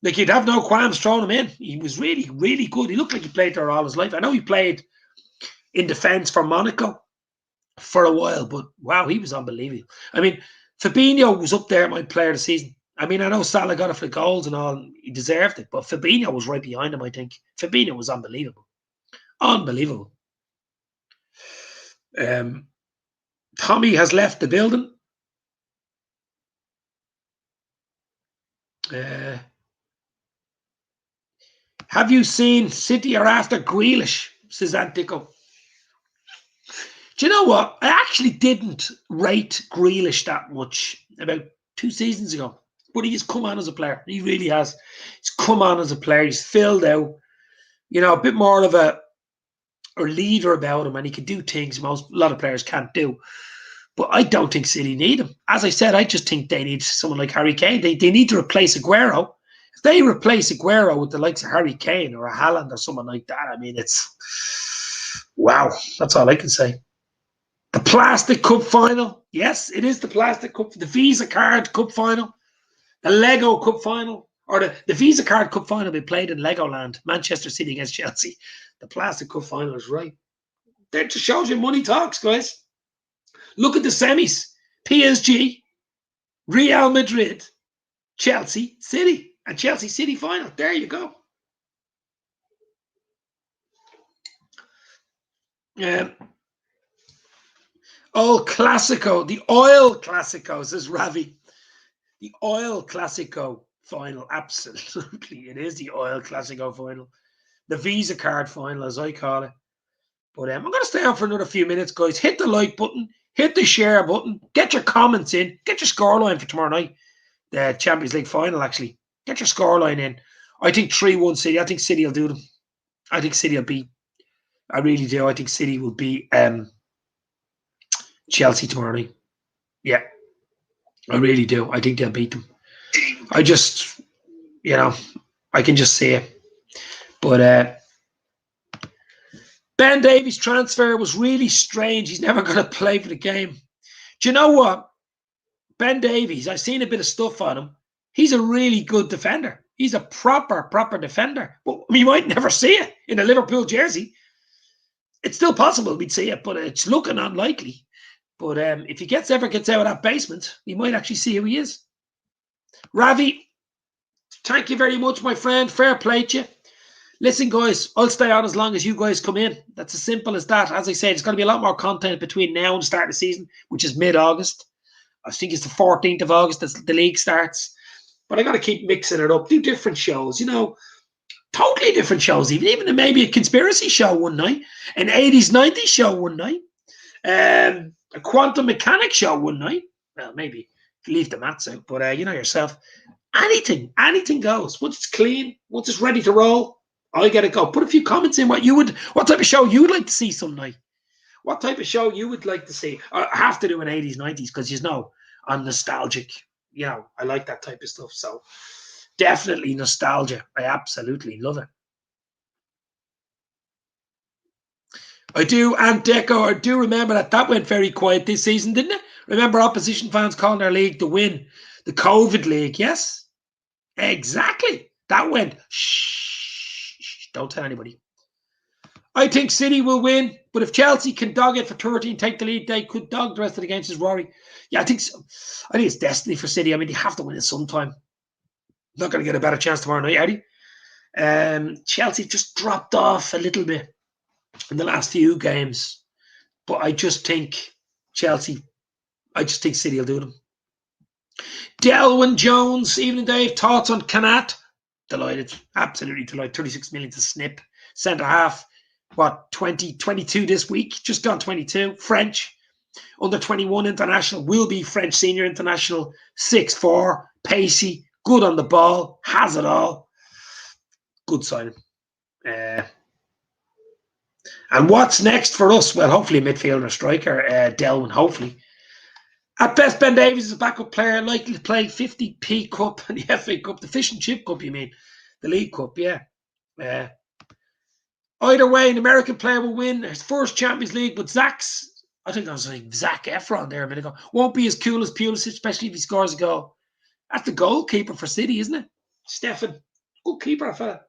Like, you'd have no qualms throwing him in. He was really, really good. He looked like he played there all his life. I know he played in defence for Monaco for a while, but wow, he was unbelievable. I mean, Fabinho was up there, my player of the season. I mean, I know Salah got it for the goals and all. He deserved it, but Fabinho was right behind him, I think. Fabinho was unbelievable. Unbelievable. Tommy has left the building. Have you seen City are after Grealish? Says Antico. Do you know what? I actually didn't rate Grealish that much about 2 seasons ago. But he has come on as a player. He really has. He's come on as a player. He's filled out, a bit more of a leader about him, and he can do things a lot of players can't do. But I don't think City need him. As I said, I just think they need someone like Harry Kane. They need to replace Aguero. If they replace Aguero with the likes of Harry Kane or a Haaland or someone like that, I mean, it's wow. That's all I can say. The Plastic Cup final. Yes, it is the Plastic Cup. The Visa Card Cup final. The Lego Cup final. Or the Visa Card Cup final will be played in Legoland. Manchester City against Chelsea. The Plastic Cup final is right. That just shows you money talks, guys. Look at the semis. PSG, Real Madrid, Chelsea City. And Chelsea City final. There you go. Oil Classico. The Oil Classico, says Ravi. The Oil Classico final. Absolutely. It is the Oil Classico final. The Visa Card final, as I call it. But I'm going to stay on for another few minutes, guys. Hit the like button. Hit the share button. Get your comments in. Get your scoreline for tomorrow night. The Champions League final, actually. Get your scoreline in. I think 3-1 City. I think City will do them. I think City will beat. I really do. I think City will beat Chelsea tomorrow night. Yeah. I really do. I think they'll beat them. I just, I can just see it. But Ben Davies' transfer was really strange. He's never going to play for the game. Do you know what? Ben Davies, I've seen a bit of stuff on him. He's a really good defender. He's a proper defender. But we might never see it in a Liverpool jersey. It's still possible we'd see it, but it's looking unlikely. But if he ever gets out of that basement, we might actually see who he is. Ravi, thank you very much, my friend. Fair play to you. Listen, guys, I'll stay on as long as you guys come in. That's as simple as that. As I said, there's going to be a lot more content between now and the start of the season, which is mid-August. I think it's the 14th of August that the league starts. But I got to keep mixing it up. Do different shows, totally different shows. Even maybe a conspiracy show one night, an 80s, 90s show one night, a quantum mechanics show one night. Well, maybe leave the mats out, but you know yourself. Anything goes. Once it's clean, once it's ready to roll, I get it go. Put a few comments in what type of show you would like to see some night. What type of show you would like to see? I have to do an 80s, 90s because I'm nostalgic. I like that type of stuff. So definitely nostalgia. I absolutely love it. I do, and Deco, I do remember that went very quiet this season, didn't it? Remember opposition fans calling their league the win, the COVID league, yes? Exactly. That went, shh, don't tell anybody. I think City will win, but if Chelsea can dog it for 30 and take the lead, they could dog the rest of the games, as Rory. Yeah, I think so. I think it's destiny for City. I mean, they have to win it sometime. Not going to get a better chance tomorrow night, are they? Chelsea just dropped off a little bit in the last few games, but I just think City will do them. Delwyn Jones, evening Dave, thoughts on Konaté? Delighted, absolutely delighted. 36 million to snip. Centre half, 22 this week, just gone 22. French, under 21 international, will be French senior international, 6'4", pacey, good on the ball, has it all. Good signing. And what's next for us? Well, hopefully a midfielder, striker, Delwyn, hopefully. At best, Ben Davies is a backup player, likely to play 50p Cup and the FA Cup, the Fish and Chip Cup, you mean? The League Cup, yeah. Either way, an American player will win his first Champions League, but I think I was saying Zac Efron there a minute ago, won't be as cool as Pulisic, especially if he scores a goal. That's the goalkeeper for City, isn't it? Stefan, good keeper, fella.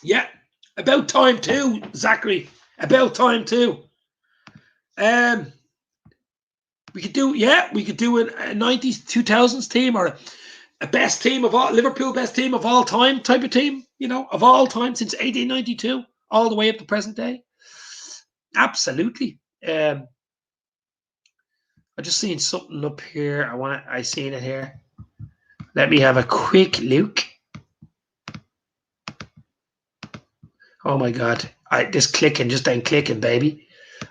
Yeah, about time too, Zachary. About time too. We could do a 90s, 2000s team, or a best team of all, Liverpool best team of all time type of team, of all time since 1892, all the way up to present day. Absolutely. I just seen something up here. I seen it here. Let me have a quick look. Oh my God. Just ain't clicking, baby.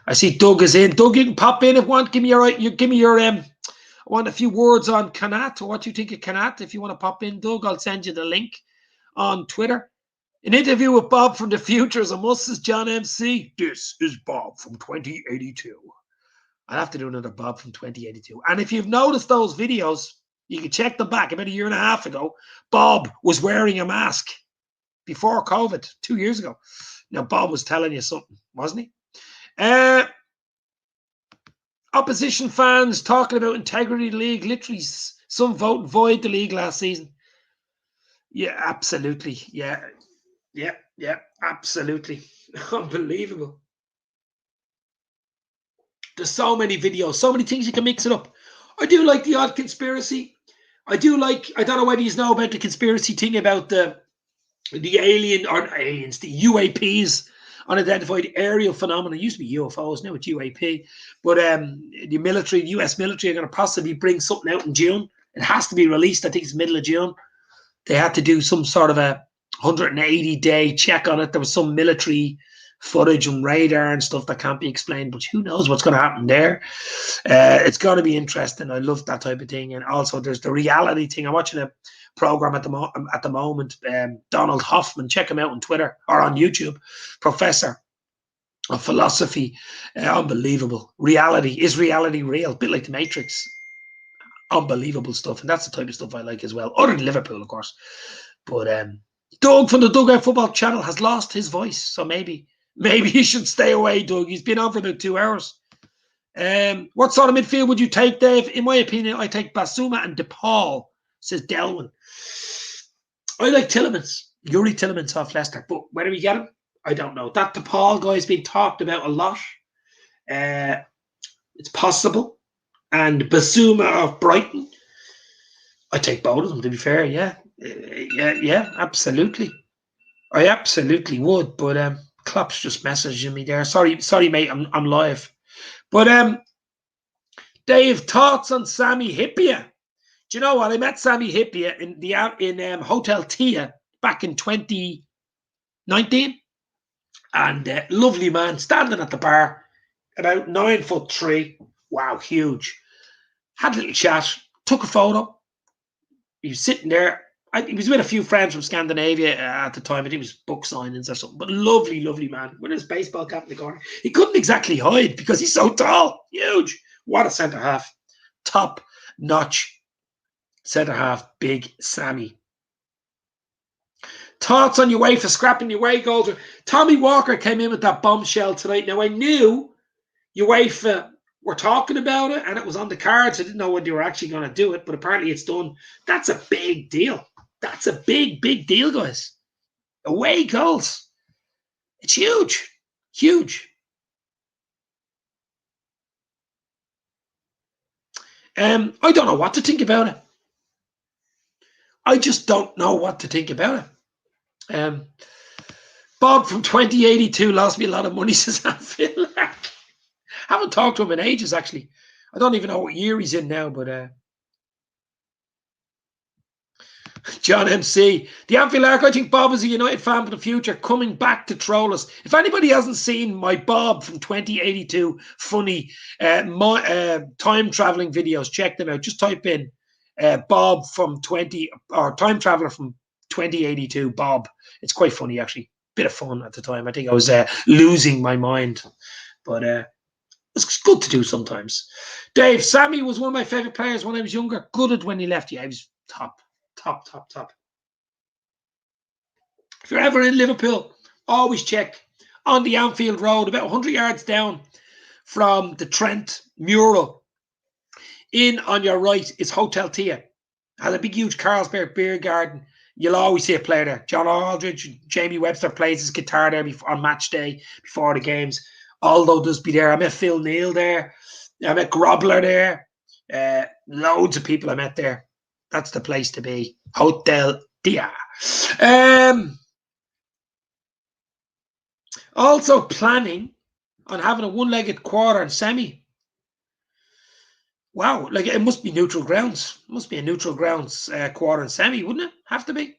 I see Doug is in. Doug, you can pop in if you want. Give me your I want a few words on Konaté, or what you think of Konaté. If you want to pop in, Doug, I'll send you the link on Twitter. An interview with Bob from the future is a must, says John MC. This is Bob from 2082. I'll have to do another Bob from 2082. And if you've noticed those videos, you can check them back. About a year and a half ago, Bob was wearing a mask before COVID, 2 years ago. Now, Bob was telling you something, wasn't he? Opposition fans talking about integrity of the league. Literally, some vote void the league last season. Yeah, absolutely. Yeah, absolutely. Unbelievable. There's so many videos, so many things you can mix it up. I do like the odd conspiracy. I don't know whether you know about the conspiracy thing about the aliens, the UAPs, unidentified aerial phenomena. It used to be UFOs, now it's UAP. But the US military are going to possibly bring something out in June. It has to be released. I think it's middle of June. They had to do some sort of a 180-day check on it. There was some military footage and radar and stuff that can't be explained, but who knows what's going to happen there. It's going to be interesting. I love that type of thing. And also there's the reality thing. I'm watching a program at the moment, Donald Hoffman, check him out on Twitter or on YouTube, professor of philosophy. Unbelievable. Is reality real? A bit like the Matrix. Unbelievable stuff. And that's the type of stuff I like as well, other than Liverpool, of course. But Doug from the Dugout Football Channel has lost his voice, so maybe he should stay away, Doug. He's been on for about 2 hours. What sort of midfield would you take, Dave? In my opinion, I take Basuma and DePaul, says Delwyn. I like Tielemans. Yuri Tielemans off Leicester, but whether we get him, I don't know. That DePaul guy has been talked about a lot. It's possible. And Basuma of Brighton. I take both of them, to be fair. Yeah. Yeah, absolutely. I absolutely would. But Klopp's just messaging me there. Sorry, mate. I'm live. But Dave, thoughts on Sami Hyypiä? Do you know what? I met Sami Hyypiä in Hotel Tia back in 2019, and lovely man, standing at the bar, about 9'3". Wow, huge. Had a little chat, took a photo. He was sitting there. He was with a few friends from Scandinavia at the time. I think it was book signings or something. But lovely, lovely man with his baseball cap in the corner. He couldn't exactly hide because he's so tall, huge. What a centre half, top notch centre half, big Sammy. Thoughts on UEFA scrapping your away goals? Tommy Walker came in with that bombshell tonight. Now, I knew UEFA were talking about it and it was on the cards. I didn't know when they were actually going to do it, but apparently it's done. That's a big deal. That's a big, big deal, guys. Away goals. It's huge. Huge. I don't know what to think about it. I just don't know what to think about it. Bob from 2082 lost me a lot of money, says Anfield. Haven't talked to him in ages, actually. I don't even know what year he's in now, but John MC. The Anfield Arc, I think Bob is a United fan for the future, coming back to troll us. If anybody hasn't seen my Bob from 2082 funny time traveling videos, check them out. Just type in Bob from 20 or time traveler from 2082 Bob. It's quite funny, actually. Bit of fun at the time. I think I was losing my mind, but it's good to do sometimes. Dave, Sammy was one of my favorite players when I was younger. Good when he left. Yeah, he was top. If you're ever in Liverpool, always check on the Anfield Road, about 100 yards down from the Trent mural. In on your right is Hotel Tia. Has a big, huge Carlsberg beer garden. You'll always see a player there. John Aldridge, Jamie Webster plays his guitar there on match day before the games. Aldo does be there. I met Phil Neal there. I met Grobler there. Loads of people I met there. That's the place to be. Hotel Tia. Also planning on having a one-legged quarter and semi. Wow, like it must be neutral grounds. It must be a neutral grounds quarter and semi, wouldn't it? Have to be.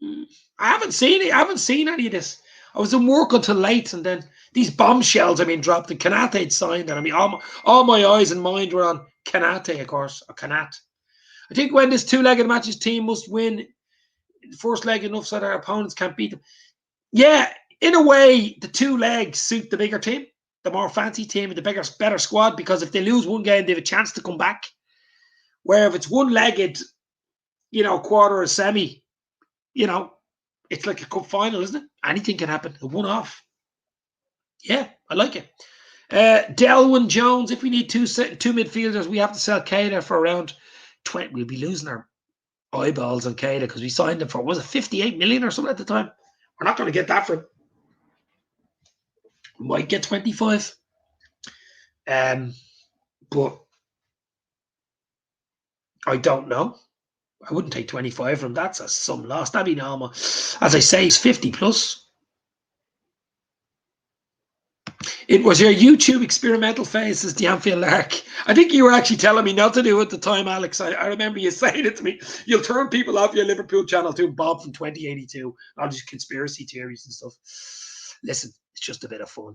I haven't seen it. I haven't seen any of this. I was in work until late, and then these bombshells, dropped. And Konaté had signed it. All my eyes and mind were on Konaté, of course, or Konat. I think when this two-legged matches, team must win the first leg enough so their opponents can't beat them. Yeah, in a way, the two legs suit the bigger team, the more fancy team, and the better squad, because if they lose one game, they have a chance to come back. Where if it's one-legged, quarter or semi, it's like a cup final, isn't it? Anything can happen. A one-off. Yeah, I like it. Delwyn Jones, if we need two midfielders, we have to sell Keita for around 20. We'll be losing our eyeballs on Keita because we signed him for, was it 58 million or something at the time? We're not going to get that for him. We might get 25. But I don't know. I wouldn't take 25 from him. That's some loss. That'd be normal. As I say, he's 50 plus. It was your YouTube experimental phase, as the Anfield Lark. I think you were actually telling me not to do it at the time, Alex. I remember you saying it to me. You'll turn people off your Liverpool channel to Bob from 2082. All these conspiracy theories and stuff. Listen, it's just a bit of fun.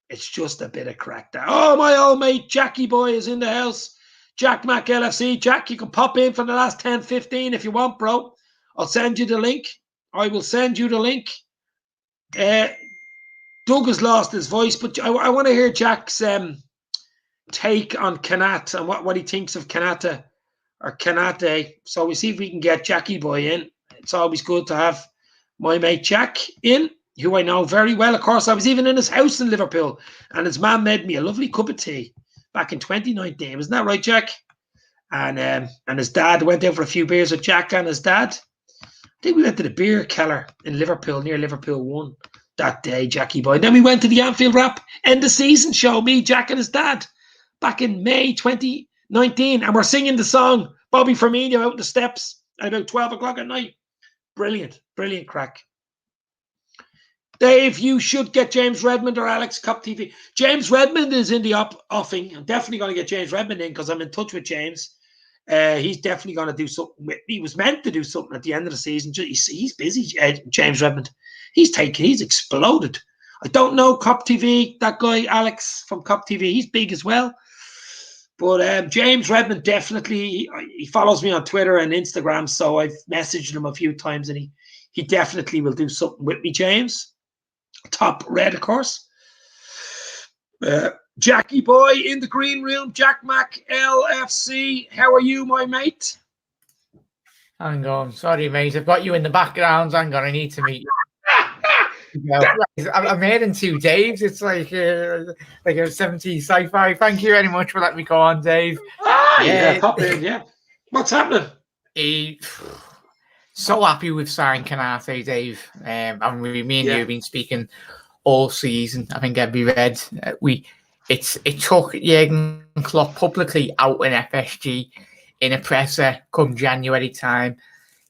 It's just a bit of crack there. Oh, my old mate Jackie boy is in the house. Jack Mac LFC. Jack, you can pop in for the last 10, 15 if you want, bro. I'll send you the link. I will send you the link. Doug has lost his voice, but I want to hear Jack's take on Konaté and what he thinks of Konaté or Konaté. So we see if we can get Jackie boy in. It's always good to have my mate Jack in, who I know very well. Of course, I was even in his house in Liverpool, and his man made me a lovely cup of tea back in 2019. Isn't that right, Jack? And his dad went out for a few beers with Jack and his dad. I think we went to the beer keller in Liverpool, near Liverpool 1. that day, Jackie boy. Then we went to the Anfield Wrap end of season show, me, Jack and his dad, back in May 2019. And we're singing the song Bobby Firmino out the steps at about 12 o'clock at night. Brilliant, brilliant crack. Dave, you should get James Redmond or Alex Cup TV. James Redmond is in the offing. I'm definitely going to get James Redmond in because I'm in touch with James. He's definitely going to do something. He was meant to do something at the end of the season. He's busy, James Redmond. He's exploded. I don't know Cup TV, that guy, Alex from Cup TV. He's big as well. But James Redmond definitely, he follows me on Twitter and Instagram, so I've messaged him a few times, and he definitely will do something with me, James. Top red, of course. Jackie boy in the green room. Jack Mac LFC. How are you, my mate? Hang on. Sorry, mate. I've got you in the background. Hang on. I need to meet you. I'm hearing two Daves. It's like a 70s sci-fi. Thank you very much for letting me go on, Dave. Yeah, pop in, yeah. What's happening? So happy with signing Konaté, Dave. And me and you have been speaking all season. I think every read it took Jurgen Klopp publicly out in FSG in a presser come January time.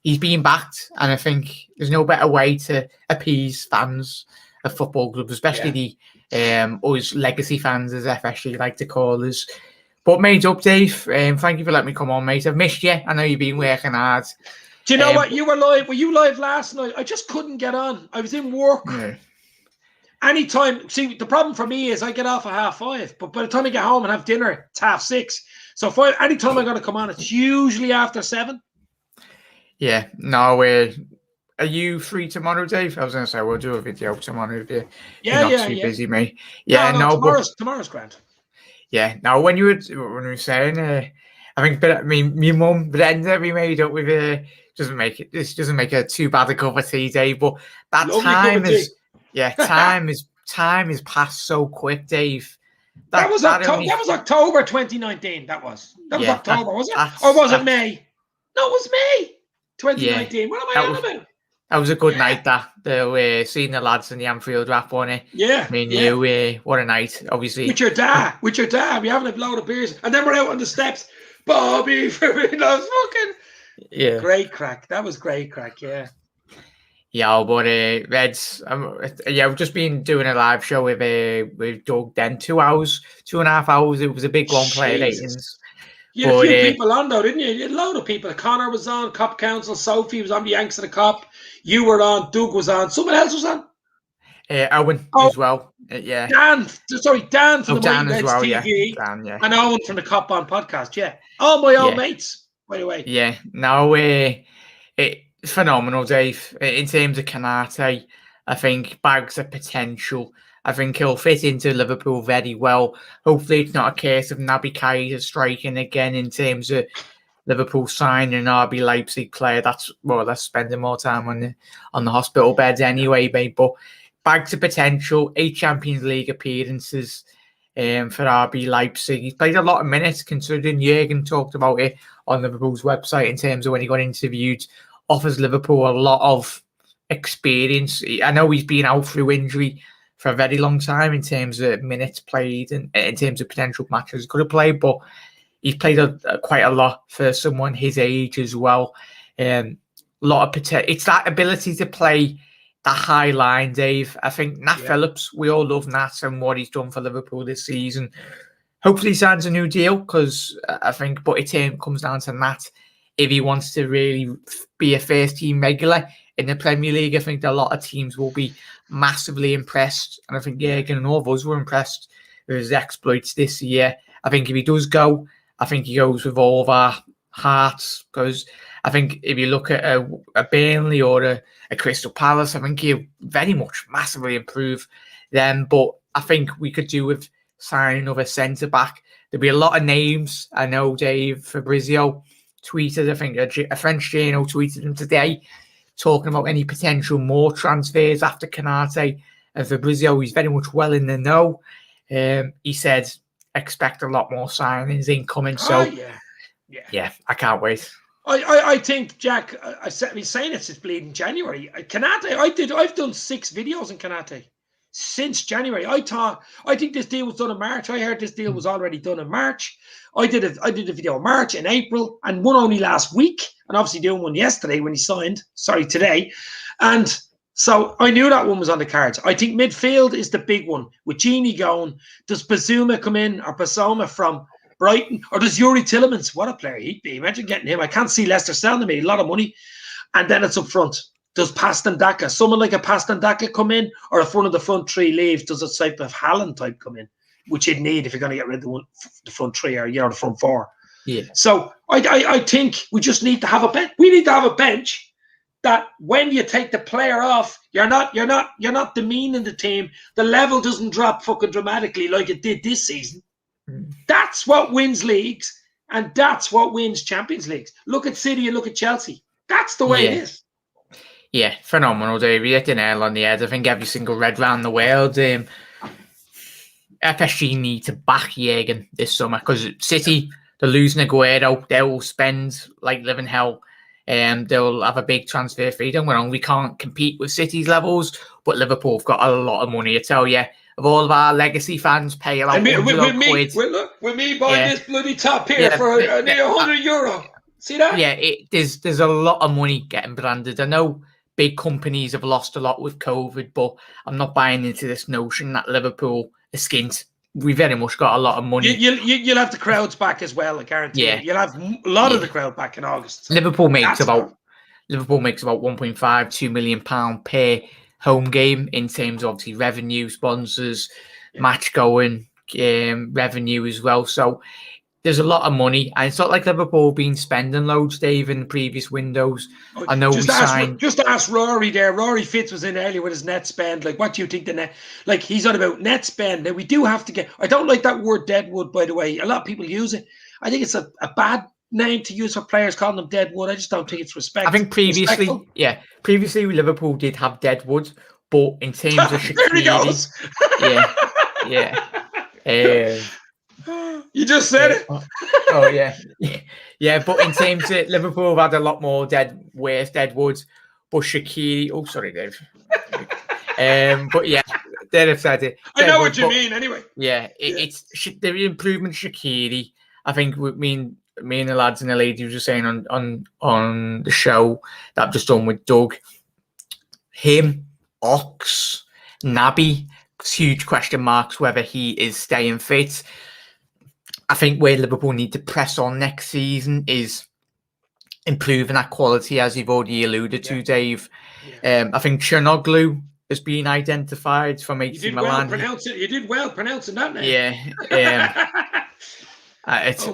He's been backed, and I think there's no better way to appease fans of football clubs, especially the us legacy fans, as FSG like to call us. But mate, up, Dave. Thank you for letting me come on, mate. I've missed you. I know you've been working hard. Do you know what? You were live. Were you live last night? I just couldn't get on. I was in work. Yeah. Anytime. See, the problem for me is I get off at 5:30, but by the time I get home and have dinner, it's 6:30. So anytime I'm going to come on, it's usually after 7. Yeah. No, are you free tomorrow, Dave? I was going to say we'll do a video tomorrow if you're not too busy, mate. Yeah, no, tomorrow's grand. Yeah. Now, when you were saying, I think, but I mean, my mum, Brenda, we made up with doesn't make it too bad a cup of tea, Dave. But that lovely time is passed so quick, Dave. That was October 2019. That was October, was it? Or was it May? No, it was May 2019. Yeah, what am I on about? That was a good night. Seeing the lads in the Anfield Wrap on it. Yeah, I mean, you. What a night, obviously. With your dad, we're having a load of beers, and then we're out on the steps. Bobby Firmino's fucking great crack. That was great crack. Yeah. Yeah, but Reds, I've just been doing a live show with Doug. Then 2.5 hours. It was a big one. Player ratings. You had a few people on though, didn't you? You had a load of people. Connor was on, Cop Council, Sophie was on, the Yanks of the Cop. You were on, Doug was on, someone else was on. Owen as well. Yeah. Dan from the Dan Mighty as well, TV. Yeah. Dan, yeah. And Owen from the Cop On podcast, yeah. All my old mates, by the way. Yeah. No, it's phenomenal, Dave. In terms of Konaté, I think bags of potential. I think he'll fit into Liverpool very well. Hopefully, it's not a case of Naby Keita striking again in terms of Liverpool signing an RB Leipzig player. That's more or less spending more time on the hospital beds anyway, mate. But bags of potential, 8 Champions League appearances for RB Leipzig. He's played a lot of minutes, considering Jurgen talked about it on Liverpool's website in terms of when he got interviewed. Offers Liverpool a lot of experience. I know he's been out through injury for a very long time in terms of minutes played and in terms of potential matches he could have played, but he's played quite a lot for someone his age as well. A lot of potential. It's that ability to play the high line, Dave. I think Nat Phillips, we all love Nat and what he's done for Liverpool this season. Hopefully he signs a new deal because I think, but it comes down to Nat. If he wants to really be a first team regular in the Premier League, I think a lot of teams will be massively impressed. And I think Jurgen and all of us were impressed with his exploits this year. I think if he does go, I think he goes with all of our hearts, because I think if you look at a Burnley or a Crystal Palace, I think he'll very much massively improve them. But I think we could do with signing another centre-back. There'll be a lot of names. I know Dave Fabrizio tweeted, I think a French journal tweeted him today, talking about any potential more transfers after Konaté. And Fabrizio, he's very much well in the know. He said, expect a lot more signings incoming. So, yeah, I can't wait. I think, Jack, I've been saying it since bleeding January. Konaté, I've done 6 videos in Konaté since January. I think this deal was done in March. I heard this deal was already done in March. I did a video in March, in April, and one only last week, and obviously doing one yesterday when he signed. Sorry, today. And so I knew that one was on the cards. I think midfield is the big one. With Genie going, does Bazuma come in, or Basoma from Brighton, or does Yuri Tillemans? What a player he'd be. Imagine getting him. I can't see Leicester selling him a lot of money. And then it's up front. Does Pastandaka, someone like a Pastandaka come in, or if one of the front three leaves, does a type of Haaland type come in, which you'd need if you're going to get rid of the front three, or the front four. Yeah. So I think we just need to have a bench. We need to have a bench that when you take the player off, you're not demeaning the team. The level doesn't drop fucking dramatically like it did this season. That's what wins leagues, and that's what wins Champions Leagues. Look at City and look at Chelsea. That's the way it is. Yeah, phenomenal, Dave. You hit the nail on the head. I think every single red round the world, FSG need to back Jürgen this summer, because City, they're losing Aguero. They'll spend like living hell. They'll have a big transfer fee. Don't get me wrong, we can't compete with City's levels, but Liverpool have got a lot of money. I tell you, of all of our legacy fans pay like with me buying this bloody top here for near €100. See that? Yeah, there's a lot of money getting branded. I know big companies have lost a lot with COVID, but I'm not buying into this notion that Liverpool are skint. We very much got a lot of money. You'll have the crowds back as well, I guarantee. Yeah. You'll have a lot of the crowd back in August. So Liverpool makes about 1.5-2 million pound per home game in terms of obviously revenue, sponsors, match going, revenue as well. So there's a lot of money, and it's not like Liverpool have been spending loads, Dave, in the previous windows. I know just ask Rory there. Rory Fitz was in earlier with his net spend. Like, what do you think the net? Like, he's on about net spend. Now, we do have to get. I don't like that word deadwood, by the way. A lot of people use it. I think it's a bad name to use for players, calling them deadwood. I just don't think it's respectful. I think previously Liverpool did have deadwood, but in terms of Shaqiri, you just said it. Oh yeah. But in terms of Liverpool, have had a lot more worse deadwoods. But Shaqiri, oh sorry, Dave. But yeah, they'd have said it. I know what you mean. Anyway. Yeah, it's the improvement. Shaqiri, I think. Me and the lads and the lady were just saying on the show that I've just done with Doug. Him, Ox, Naby, huge question marks whether he is staying fit. I think where Liverpool need to press on next season is improving that quality, as you've already alluded to, Dave. I think Chernoglou has been identified from AC Milan. You did well pronouncing that name. That's a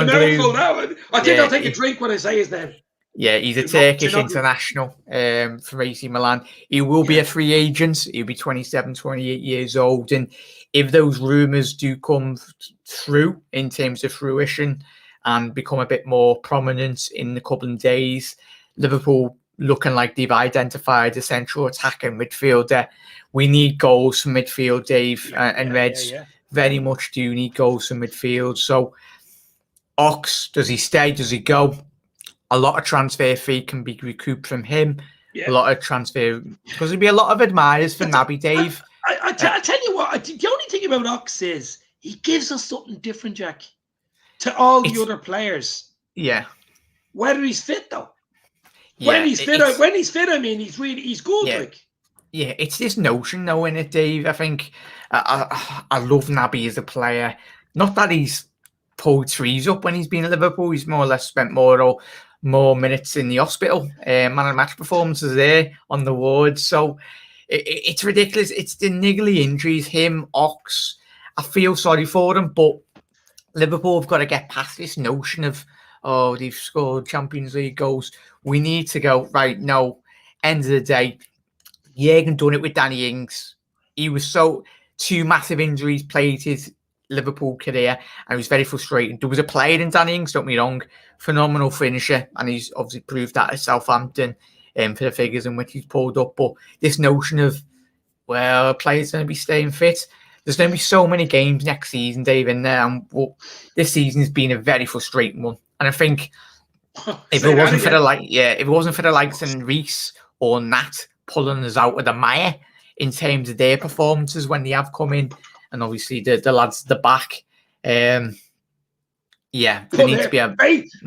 mouthful now. I think I'll take a drink when I say his name. Yeah, he's a Turkish international from AC Milan. He will be a free agent. He'll be 27, 28 years old. And if those rumours do come through in terms of fruition and become a bit more prominent in a couple of days, Liverpool looking like they've identified a central attacking midfielder. We need goals from midfield, Dave, and Reds very much do need goals from midfield. So Ox, does he stay? Does he go? A lot of transfer fee can be recouped from him. A lot of transfer, because there'll be a lot of admirers for Naby, Dave. I tell you what, the only thing about Ox is he gives us something different, Jack, to all the other players. Yeah. Whether he's fit though. When he's fit, I mean, he's good. Yeah. Yeah, it's this notion though, innit, Dave? I think I love Naby as a player. Not that he's pulled trees up when he's been at Liverpool. He's more or less spent more minutes in the hospital. Man of match performances there on the ward. So it's ridiculous. It's the niggly injuries. Him, Ox. I feel sorry for them, but Liverpool have got to get past this notion of, oh, they've scored Champions League goals. We need to go, right, no. End of the day, Jürgen done it with Danny Ings. He was two massive injuries plagued his Liverpool career, and it was very frustrating. There was a player in Danny Ings, don't be wrong, phenomenal finisher, and he's obviously proved that at Southampton for the figures in which he's pulled up. But this notion of, well, a player's going to be staying fit. There's going to be so many games next season, Dave, in there, and this season has been a very frustrating one. And I think If it wasn't for the likes of Reece or Nat pulling us out of the mire in terms of their performances when they have come in, and obviously the lads at the back, there needs to be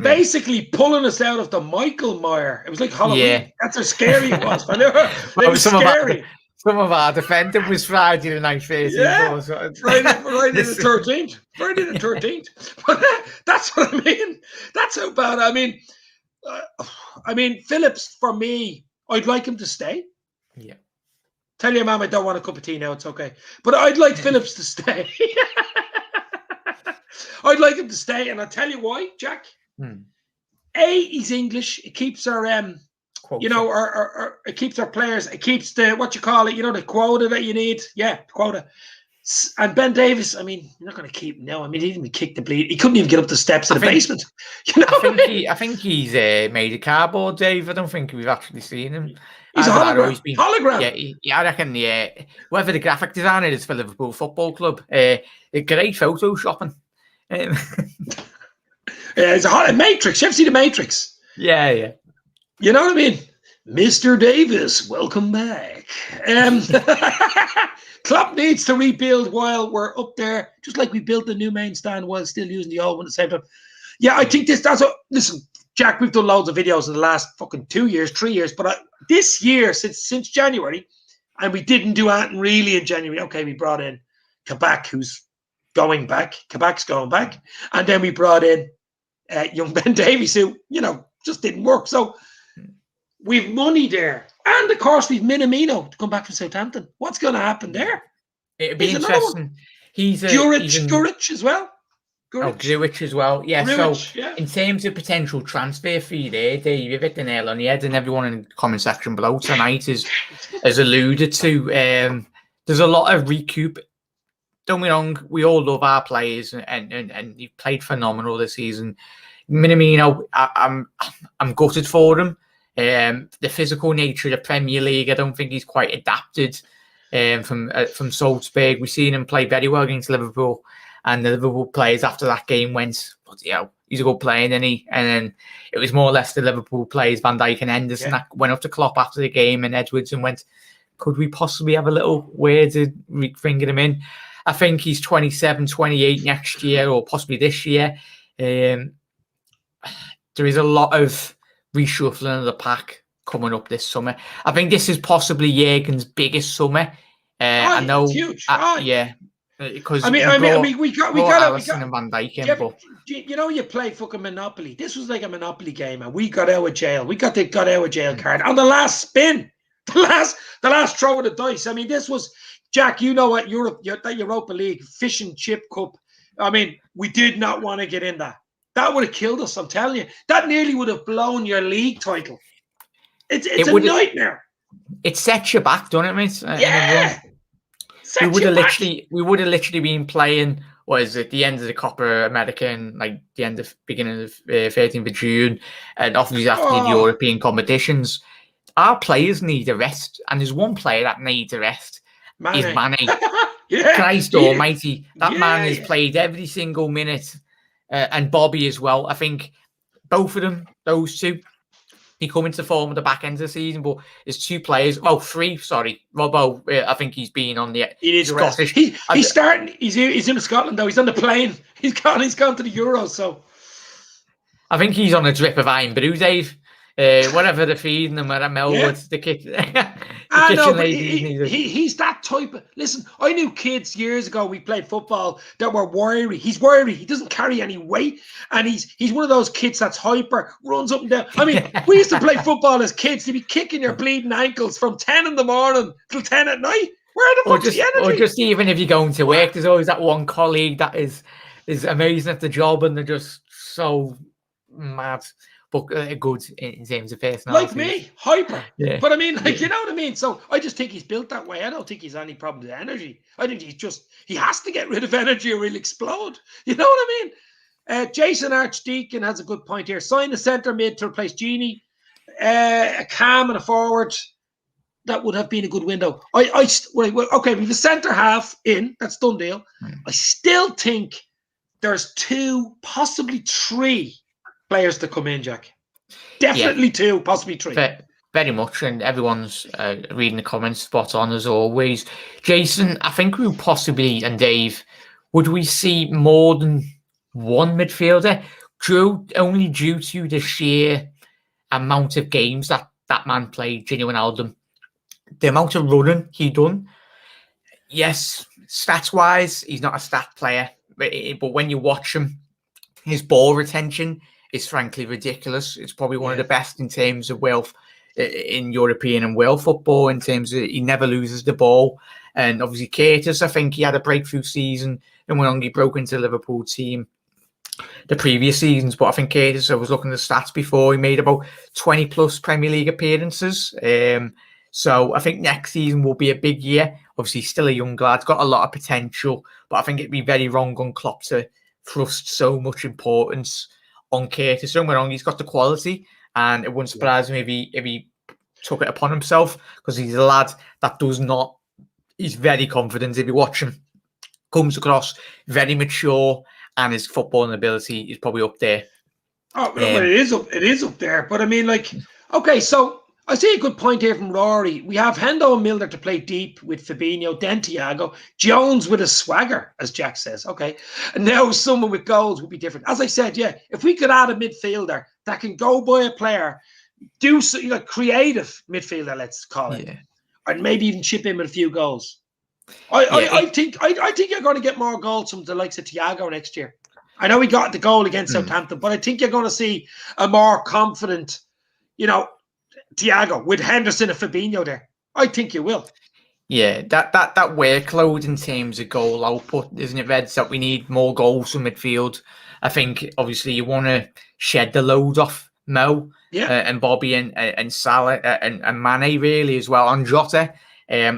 basically pulling us out of the Michael Mire. It was like Halloween. Yeah. That's how scary it was. It was scary. Some of our defending was Friday the night 13th. Yeah, Friday the 13th. Friday the 13th. But that's what I mean. That's how bad. I mean, Phillips, for me, I'd like him to stay. Yeah. Tell your mum I don't want a cup of tea now. It's okay. But I'd like Phillips to stay. I'd like him to stay. And I'll tell you why, Jack. He's English. It keeps our... it keeps our players. It keeps the the quota that you need. Yeah, quota. And Ben Davies, I mean, you're not going to keep him now. I mean, he didn't even kick the bleed. He couldn't even get up the steps of the basement. I think he's made a cardboard, Dave. I don't think we've actually seen him. He's a hologram. Yeah, I reckon. Yeah, whether the graphic designer is for Liverpool Football Club, great photoshopping. It's a Matrix. You ever see the Matrix? Yeah. You know what I mean? Mr. Davis, welcome back. Klopp needs to rebuild while we're up there, just like we built the new main stand while still using the old one at the same time. Yeah, I think listen, Jack, we've done loads of videos in the last fucking 2 years, 3 years, but this year, since January, and we didn't do anything really in January. Okay, we brought in Kabak, who's going back. Kabak's going back. And then we brought in young Ben Davies, who, just didn't work. So we've money there. And, of course, we've Minamino to come back from Southampton. What's going to happen there? It'd be interesting. He's Gurich as well. Gruich as well. Yeah, in terms of potential transfer fee there, Dave, you've hit the nail on the head, and everyone in the comment section below tonight has alluded to. There's a lot of recoup. Don't be wrong, we all love our players, and he played phenomenal this season. Minamino, I'm gutted for him. The physical nature of the Premier League, I don't think he's quite adapted from Salzburg. We've seen him play very well against Liverpool, and the Liverpool players after that game went, he's a good player, and then it was more or less the Liverpool players, Van Dijk and Henderson, that went up to Klopp after the game, and Edwards, and went, could we possibly have a little way to bring him in? I think he's 27, 28 next year, or possibly this year. There is a lot of reshuffling of the pack coming up this summer. I think this is possibly Jurgen's biggest summer. I know it's huge. Because we got Alisson and Van Dijk in, but you play fucking Monopoly. This was like a Monopoly game, and we got out of jail. We got the got out of jail card on the last spin, the last throw of the dice. I mean, this was Jack. You know what that Europa League fish and chip cup. I mean, we did not want to get in that. That would have killed us. I'm telling you, that nearly would have blown your league title. It's a nightmare. It sets you back, don't it, mate? Yeah. We would have literally been playing. What is it? The end of the Copa America, and like the beginning of 13th of June, and obviously after the European competitions. Our players need a rest, and there's one player that needs a rest. Is Mane. Christ Almighty, that man has played every single minute. And Bobby as well. I think both of them, those two, he come into form at the back end of the season. But there's three. Sorry, Robbo. I think he's been on the. He needs Scottish. He's starting. He's in Scotland though. He's on the plane. He's gone to the Euros. So I think he's on a drip of iron brew, Dave. Whatever they're feeding them at Melwood, the kitchen. He's that type of. Listen, I knew kids years ago. We played football that were wiry. He's wiry. He doesn't carry any weight, and he's one of those kids that's hyper, runs up and down. I mean, we used to play football as kids. To be kicking your bleeding ankles from 10 in the morning till 10 at night. Where the fuck's the energy? Or just even if you're going to work, there's always that one colleague that is amazing at the job, and they're just so mad. But good in terms of personality. Like me, hyper. Yeah. But I mean, you know what I mean? So I just think he's built that way. I don't think he's any problem with energy. I think he has to get rid of energy or he'll explode. You know what I mean? Jason Archdeacon has a good point here. Sign a centre mid to replace Genie. A cam and a forward. That would have been a good window. Okay, we have a centre half in. That's done deal. I still think there's 2, possibly 3 players to come in, Jack. Definitely 2, possibly 3. Very much, and everyone's reading the comments spot on as always. Jason, I think we possibly, and Dave, would we see more than one midfielder? Only due to the sheer amount of games that man played, Gini Wijnaldum, the amount of running he done. Yes, stats-wise, he's not a stat player, but when you watch him, his ball retention is frankly ridiculous. It's probably one of the best in terms of wealth in European and world football, in terms of he never loses the ball. And obviously Curtis, I think he had a breakthrough season and when he broke into the Liverpool team the previous seasons. But I think Curtis, I was looking at the stats before, he made about 20 plus Premier League appearances. So I think next season will be a big year. Obviously still a young lad, got a lot of potential, but I think it'd be very wrong on Klopp to thrust so much importance on Curtis. Don't get me wrong, he's got the quality, and it wouldn't surprise me if he took it upon himself, because he's a lad that does not. He's very confident. If you watch him, comes across very mature, and his footballing ability is probably up there. Oh, well, it is up there. But I mean, like, okay, so I see a good point here from Rory. We have Hendo and Milner to play deep with Fabinho, then Thiago. Jones with a swagger, as Jack says. Okay. And now someone with goals would be different. As I said, if we could add a midfielder that can go by a player, do so, creative midfielder, let's call it. Yeah. And maybe even chip in with a few goals. I think you're going to get more goals from the likes of Thiago next year. I know he got the goal against Southampton, but I think you're going to see a more confident, Thiago with Henderson and Fabinho there. I think you will. Yeah, that workload in terms of goal output, isn't it, Reds? That we need more goals from midfield. I think obviously you want to shed the load off Mo and Bobby and Salah and Mane really as well, on Jota.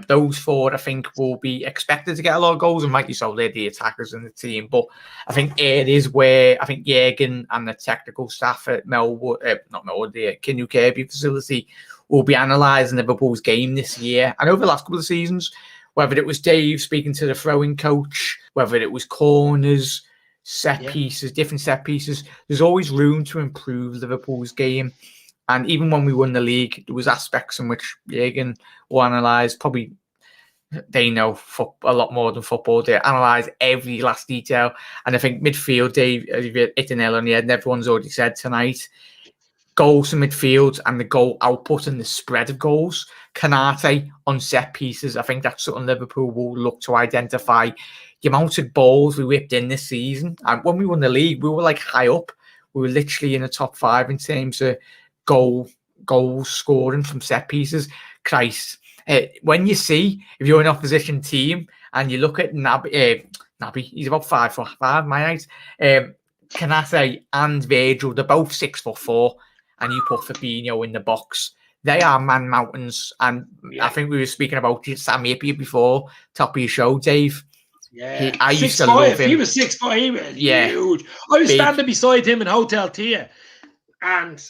Those 4, I think, will be expected to get a lot of goals, and rightly so, they're the attackers in the team. But I think it is where I think Jürgen and the technical staff at the Kinnu Kirby facility will be analysing Liverpool's game this year and over the last couple of seasons, whether it was Dave speaking to the throwing coach, whether it was corners, set pieces, different set pieces. There's always room to improve Liverpool's game. And even when we won the league, there was aspects in which Jürgen will analyse. Probably they know a lot more than football. They analyse every last detail. And I think midfield, Dave, hit the nail on the head, and everyone's already said tonight, goals in midfield and the goal output and the spread of goals. Konaté on set pieces, I think that's something Liverpool will look to identify. The amount of balls we whipped in this season. And when we won the league, we were like high up. We were literally in the top 5 in terms of goals scoring from set pieces. Christ, when you see, if you're an opposition team and you look at Naby, he's about 5'5", my height. Konaté and Virgil, they're both 6'4", and you put Fabinho in the box. They are man mountains, and I think we were speaking about Sammy Appiah before, top of your show, Dave. Yeah, I used to love him. He was 6'5", he was huge. I was standing beside him in Hotel Tia, and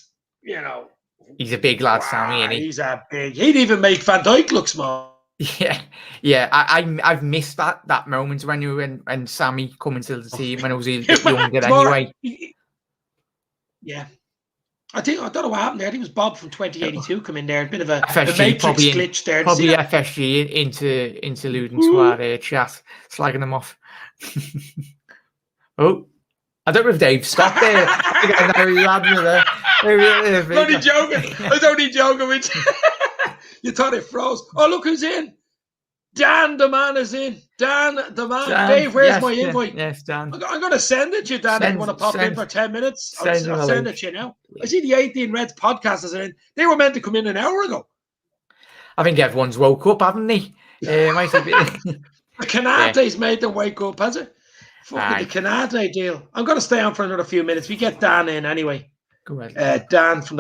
he's a big lad, Sammy, isn't he? He's a big. He'd even make Van Dijk look small. Yeah. I've missed that moment when Sammy come into the team when I was a bit younger anyway. Yeah. I don't know what happened there. I think it was Bob from 2082 come in there. A bit of a FSG, Matrix glitch there. Probably FSG interluding to our chat, slagging them off. Oh, I don't know if Dave stopped there. I was only joking. I was only joking with you. You thought it froze. Oh, look who's in. Dan the man is in. Dan the man. Dave, where's my invite? Yes, Dan. I'm going to send it to you, Dan, if you want to pop in for 10 minutes. I'll send it to you now. I see the 18 Reds podcasters are in. They were meant to come in an hour ago. I think everyone's woke up, haven't they? The Konaté's made them wake up, has it? Fucking the Konaté deal. I'm going to stay on for another few minutes. We get Dan in anyway. Go ahead. Dan from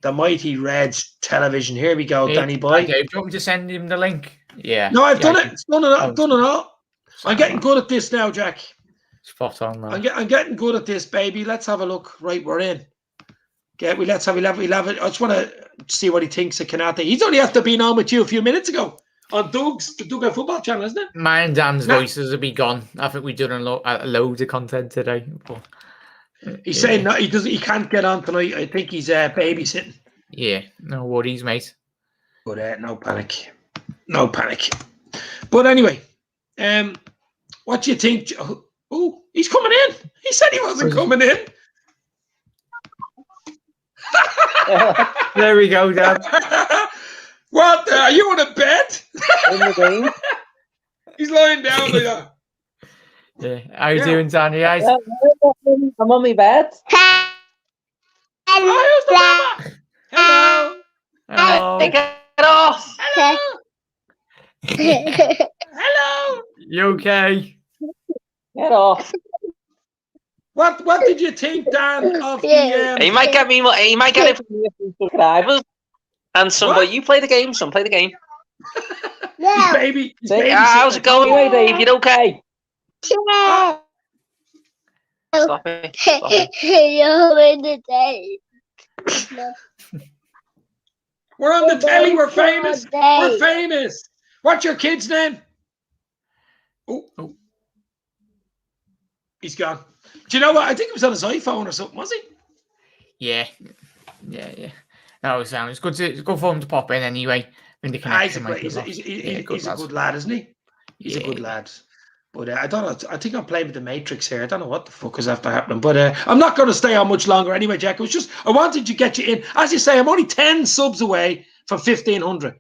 the Mighty Reds television. Here we go, Danny boy. Okay, do you want me to send him the link? Yeah. No, I've done it. I've done it all. I'm getting good at this now, Jack. Spot on, man. I'm getting good at this, baby. Let's have a look. Right, we're in. Let's have it. I just want to see what he thinks of Konaté. He's only after being on with you a few minutes ago on the Doug Football Channel, isn't it? Mine and Dan's voices will be gone. I think we've done a load of content today. But He's saying no, he doesn't. He can't get on tonight. I think he's babysitting. Yeah, no worries, mate. But no panic, no panic. But anyway, what do you think? Oh, he's coming in. He said he wasn't coming in. There we go, Dad. What? Are you in a bed? In the game. He's lying down like that. Yeah. How you doing, Danny? Guys? I'm on my bed. Oh, who's the mama? Hello. Hello. Take it off. Hello. Hello. You okay? Get off. What did you think, Dan? Of the He might get me. He might get it from me from subscribers. And somebody, you play the game. Some play the game. his baby? How's it going, anyway, Dave? You okay? Stop it. Stop it. We're on the telly. We're famous. We're famous. What's your kid's name? Oh. He's gone. Do you know what? I think it was on his iPhone or something, was he? Yeah. That was sound. It's good for him to pop in anyway. When the connection He's a good lad, isn't he? He's a good lad. But I don't know. I think I'm playing with the Matrix here. I don't know what the fuck is after happening. But I'm not going to stay on much longer anyway, Jack. It was just I wanted to get you in. As you say, I'm only 10 subs away from 1,500.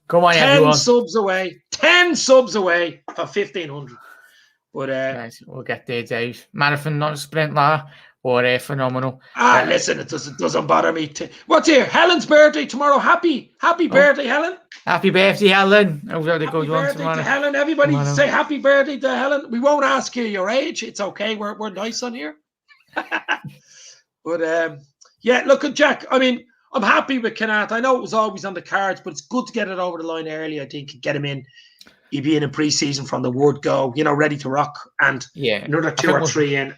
Come on, 10 everyone. 10 subs away from 1,500. But right, we'll get there, Dave. Marathon, not a sprint, or phenomenal. Listen, it doesn't bother me. What's here? Helen's birthday tomorrow. Happy birthday, Helen. Happy birthday, Helen. Hope you had a good one tomorrow. To Helen. Everybody say happy birthday to Helen. We won't ask you your age. It's okay. We're nice on here. But yeah, look at Jack. I mean, I'm happy with Konaté. I know it was always on the cards, but it's good to get it over the line early. I think get him in. He'd be in a pre-season from the word go, ready to rock. And another 2 or 3 in,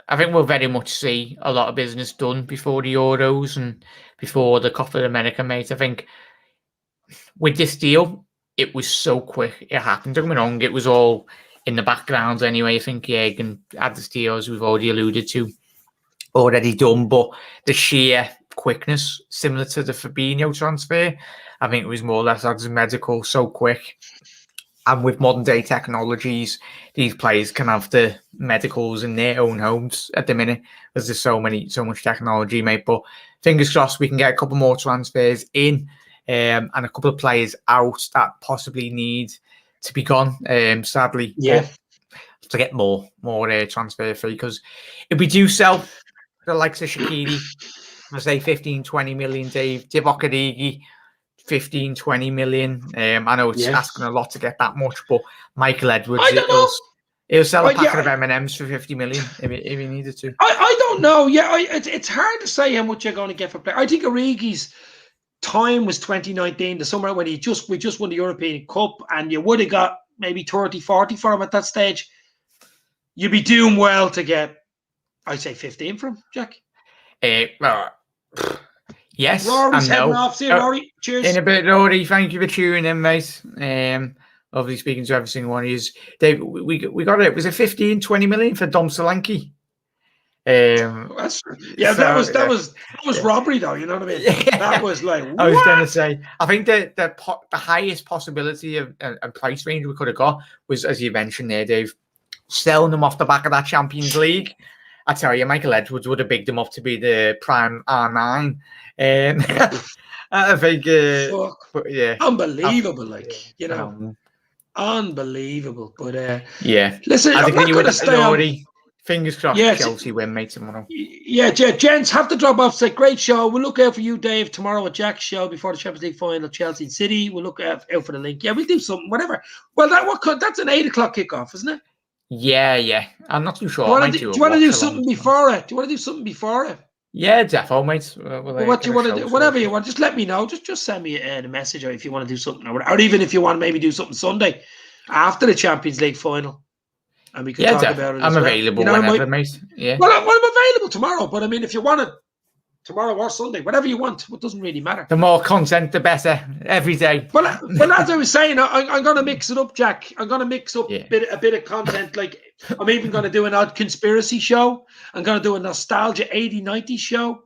I think we'll very much see a lot of business done before the Euros and before the Copa America, mate. I think with this deal, it was so quick. It happened. Don't get me wrong, it was all in the background anyway. I think and had this deal, as we've already alluded to, already done. But the sheer quickness, similar to the Fabinho transfer, I think it was more or less as medical, so quick. And with modern day technologies, these players can have the medicals in their own homes at the minute, because there's so much technology, mate. But fingers crossed we can get a couple more transfers in, and a couple of players out that possibly need to be gone. Sadly, to get more transfer fee, because if we do sell the likes of Shaqiri, I say 15-20 million, Dave, Divock Origi, 15-20 million. I know it's asking a lot to get that much, but Michael Edwards, he'll sell a packet of M&Ms for 50 million if he needed to. I don't know. Yeah, it's hard to say how much you're going to get for player. I think Origi's time was 2019, the summer when we just won the European Cup, and you would have got maybe 30, 40 for him at that stage. You'd be doing well to get, I'd say 15 from him, Jack. Yes, Rory's heading off. See you, Rory. Cheers. In a bit, Rory. Thank you for tuning in, mate. Obviously speaking to every single one of you. Dave, we got it. Was it 15-20 million for Dom Solanke? That's that was robbery, though. You know what I mean? That was like, what? I was going to say, I think the highest possibility of a price range we could have got was, as you mentioned there, Dave, selling them off the back of that Champions League. I tell you, Michael Edwards would have bigged them up to be the prime R9. I think, but yeah, unbelievable, unbelievable. But listen, I think I'm not going to stay on. Fingers crossed, Chelsea win, mate, tomorrow. Yeah, gents, have to drop off. Say, great show. We'll look out for you, Dave, tomorrow at Jack's show before the Champions League final, Chelsea and City. We'll look out for the link. Yeah, we'll do something, whatever. Well, that's an 8 o'clock kickoff, isn't it? Yeah. I'm not too sure. Do you want to do something before it? Yeah, defo, mate. What you want to do, whatever you want, just let me know. Just send me a message, or if you want to do something, or even if you want to maybe do something Sunday after the Champions League final, and we can talk about it. I'm available whenever, mate. Yeah. Well, I'm available tomorrow, but I mean, if you want it tomorrow or Sunday, whatever you want, it doesn't really matter. The more content, the better. Every day. Well, as I was saying, I'm going to mix it up, Jack. I'm going to mix up a bit of content. Like, I'm even going to do an odd conspiracy show. I'm going to do a nostalgia 80-90 show.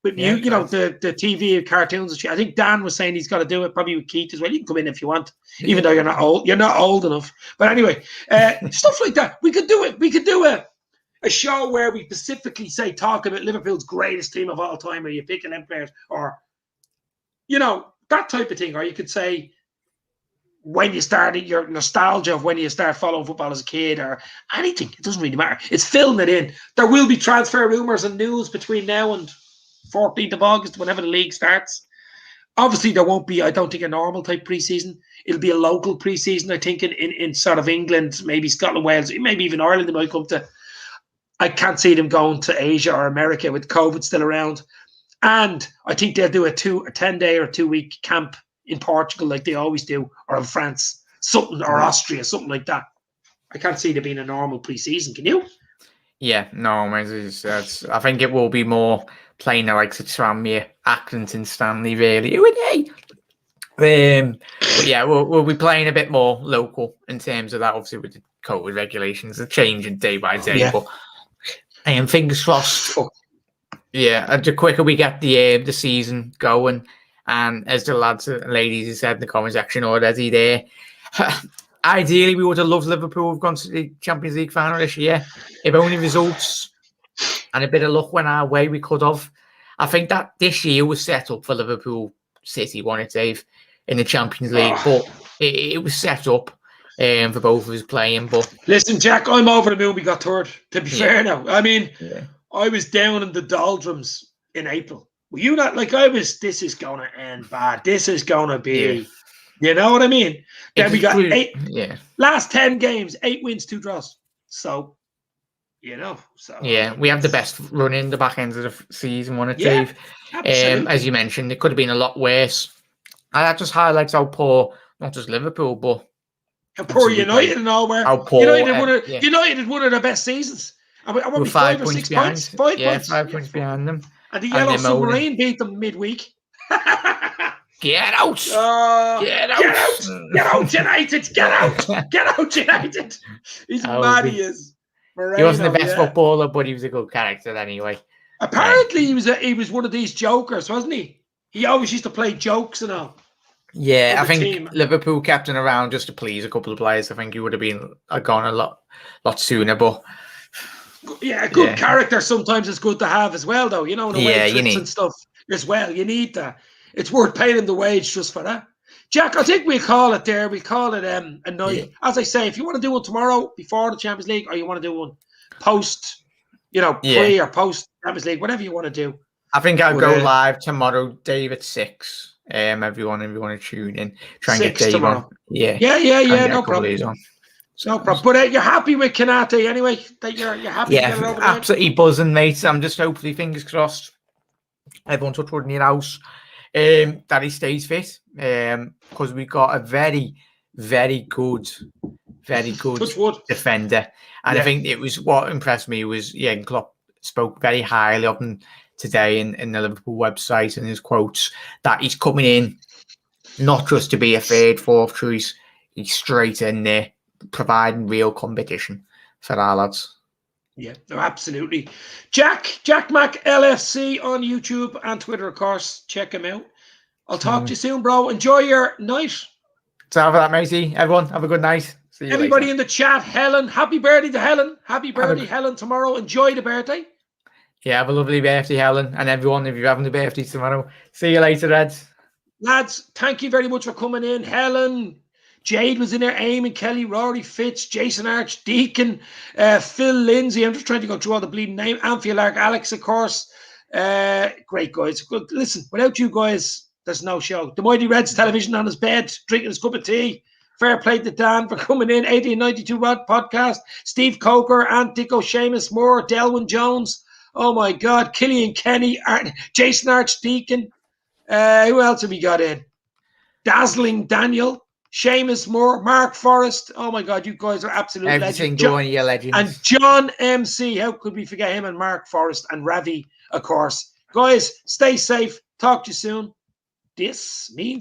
But Yeah, you know, nice. the TV cartoons and shit. I think Dan was saying he's got to do it probably with Keith as well. You can come in if you want, even Yeah. though you're not old. You're not old enough. But anyway, stuff like that. We could do it. We could do a show where we specifically say talk about Liverpool's greatest team of all time, or you pick an players, or that type of thing. Or you could say when you started your nostalgia of when you start following football as a kid, or anything. It doesn't really matter. It's filling it in. There will be transfer rumors and news between now and 14th of August, whenever the league starts. Obviously, there won't be, I don't think, a normal type preseason. It'll be a local preseason, I think, in sort of England, maybe Scotland, Wales, maybe even Ireland. They might come to. I can't see them going to Asia or America with COVID still around. And I think they'll do a 10-day or 2-week camp in Portugal like they always do, or in France, something, or Austria, something like that. I can't see there being a normal preseason. Can you? Yeah, no, I think it will be more playing the likes of Tranmere, Accrington, Stanley, really. Who are they? But yeah, we'll be playing a bit more local in terms of that. Obviously, with the COVID regulations, they're changing day by day. Yeah. But fingers crossed. Yeah, the quicker we get the season going, and as the lads and ladies have said in the comment section already, there. Ideally, we would have loved Liverpool have gone to the Champions League final this year. If only results and a bit of luck went our way, we could have. I think that this year was set up for Liverpool City, wasn't it, Dave, in the Champions League. But it was set up for both of us playing. But listen, Jack, I'm over the moon we got third. To be fair now. I mean, I was down in the doldrums in April. Were you not? Like, I was, this is going to end bad. This is going to be... You know what I mean? Then we got last 10 games, 8 wins, 2 draws. So, we have the best run in the back end of the season, wasn't it, Dave? As you mentioned, it could have been a lot worse. And that just highlights how poor, not just Liverpool, but how poor United and all were. How poor United one of their best seasons. And we're 5 points behind. 5 points. 5 points behind them. And the Yellow Submarine beat them midweek. Get out! Get out, United! Get out, United! He's mad. He is. Moreno, he wasn't the best footballer, but he was a good character anyway. Apparently, he was one of these jokers, wasn't he? He always used to play jokes and all. Yeah, I think Liverpool kept him around just to please a couple of players. I think he would have been gone a lot sooner, but a good character sometimes is good to have as well, though. You know, the way trips and stuff as well. You need that. It's worth paying him the wage just for that. Jack, I think we'll call it there. We'll call it a night. Yeah. As I say, if you want to do one tomorrow before the Champions League, or you want to do one post, pre or post Champions League, whatever you want to do. I think I'll go live tomorrow, Dave, at 6. Everyone, if you want to tune in, try and get Dave tomorrow. On. Yeah. No problem. No problem. But you're happy with Konaté anyway? That you're happy to get it over there? Absolutely buzzing, mate. I'm just hopefully, fingers crossed, everyone touch wood in your house. That he stays fit, because we got a very, very good defender, and I think it was what impressed me was Klopp spoke very highly of him today in the Liverpool website and his quotes that he's coming in not just to be a third, fourth choice, he's straight in there providing real competition for our lads. Yeah, no, absolutely. Jack Mac LFC on YouTube and Twitter, of course. Check him out. I'll talk to you soon, bro. Enjoy your night. So for that, matey. Everyone, have a good night. See you Everybody later. In the chat, Helen. Happy birthday to Helen. Happy birthday, Helen, tomorrow. Enjoy the birthday. Yeah, have a lovely birthday, Helen. And everyone, if you're having a birthday tomorrow. See you later, Reds. Lads, thank you very much for coming in. Helen, Jade was in there, Eamon, Kelly, Rory, Fitz, Jason Archdeacon, Phil Lindsay. I'm just trying to go through all the bleeding names. Anthea Lark, Alex, of course. Great guys. Good. Listen, without you guys, there's no show. The Mighty Reds television on his bed, drinking his cup of tea. Fair play to Dan for coming in. 1892 Rod podcast. Steve Coker, Ant Dicko, Seamus Moore, Delwyn Jones. Oh my God. Killian Kenny, Jason Archdeacon. Who else have we got in? Dazzling Daniel. Seamus Moore, Mark Forrest. Oh my God, you guys are absolute legends. Legends. And John MC. How could we forget him? And Mark Forrest and Ravi, of course. Guys, stay safe. Talk to you soon. This means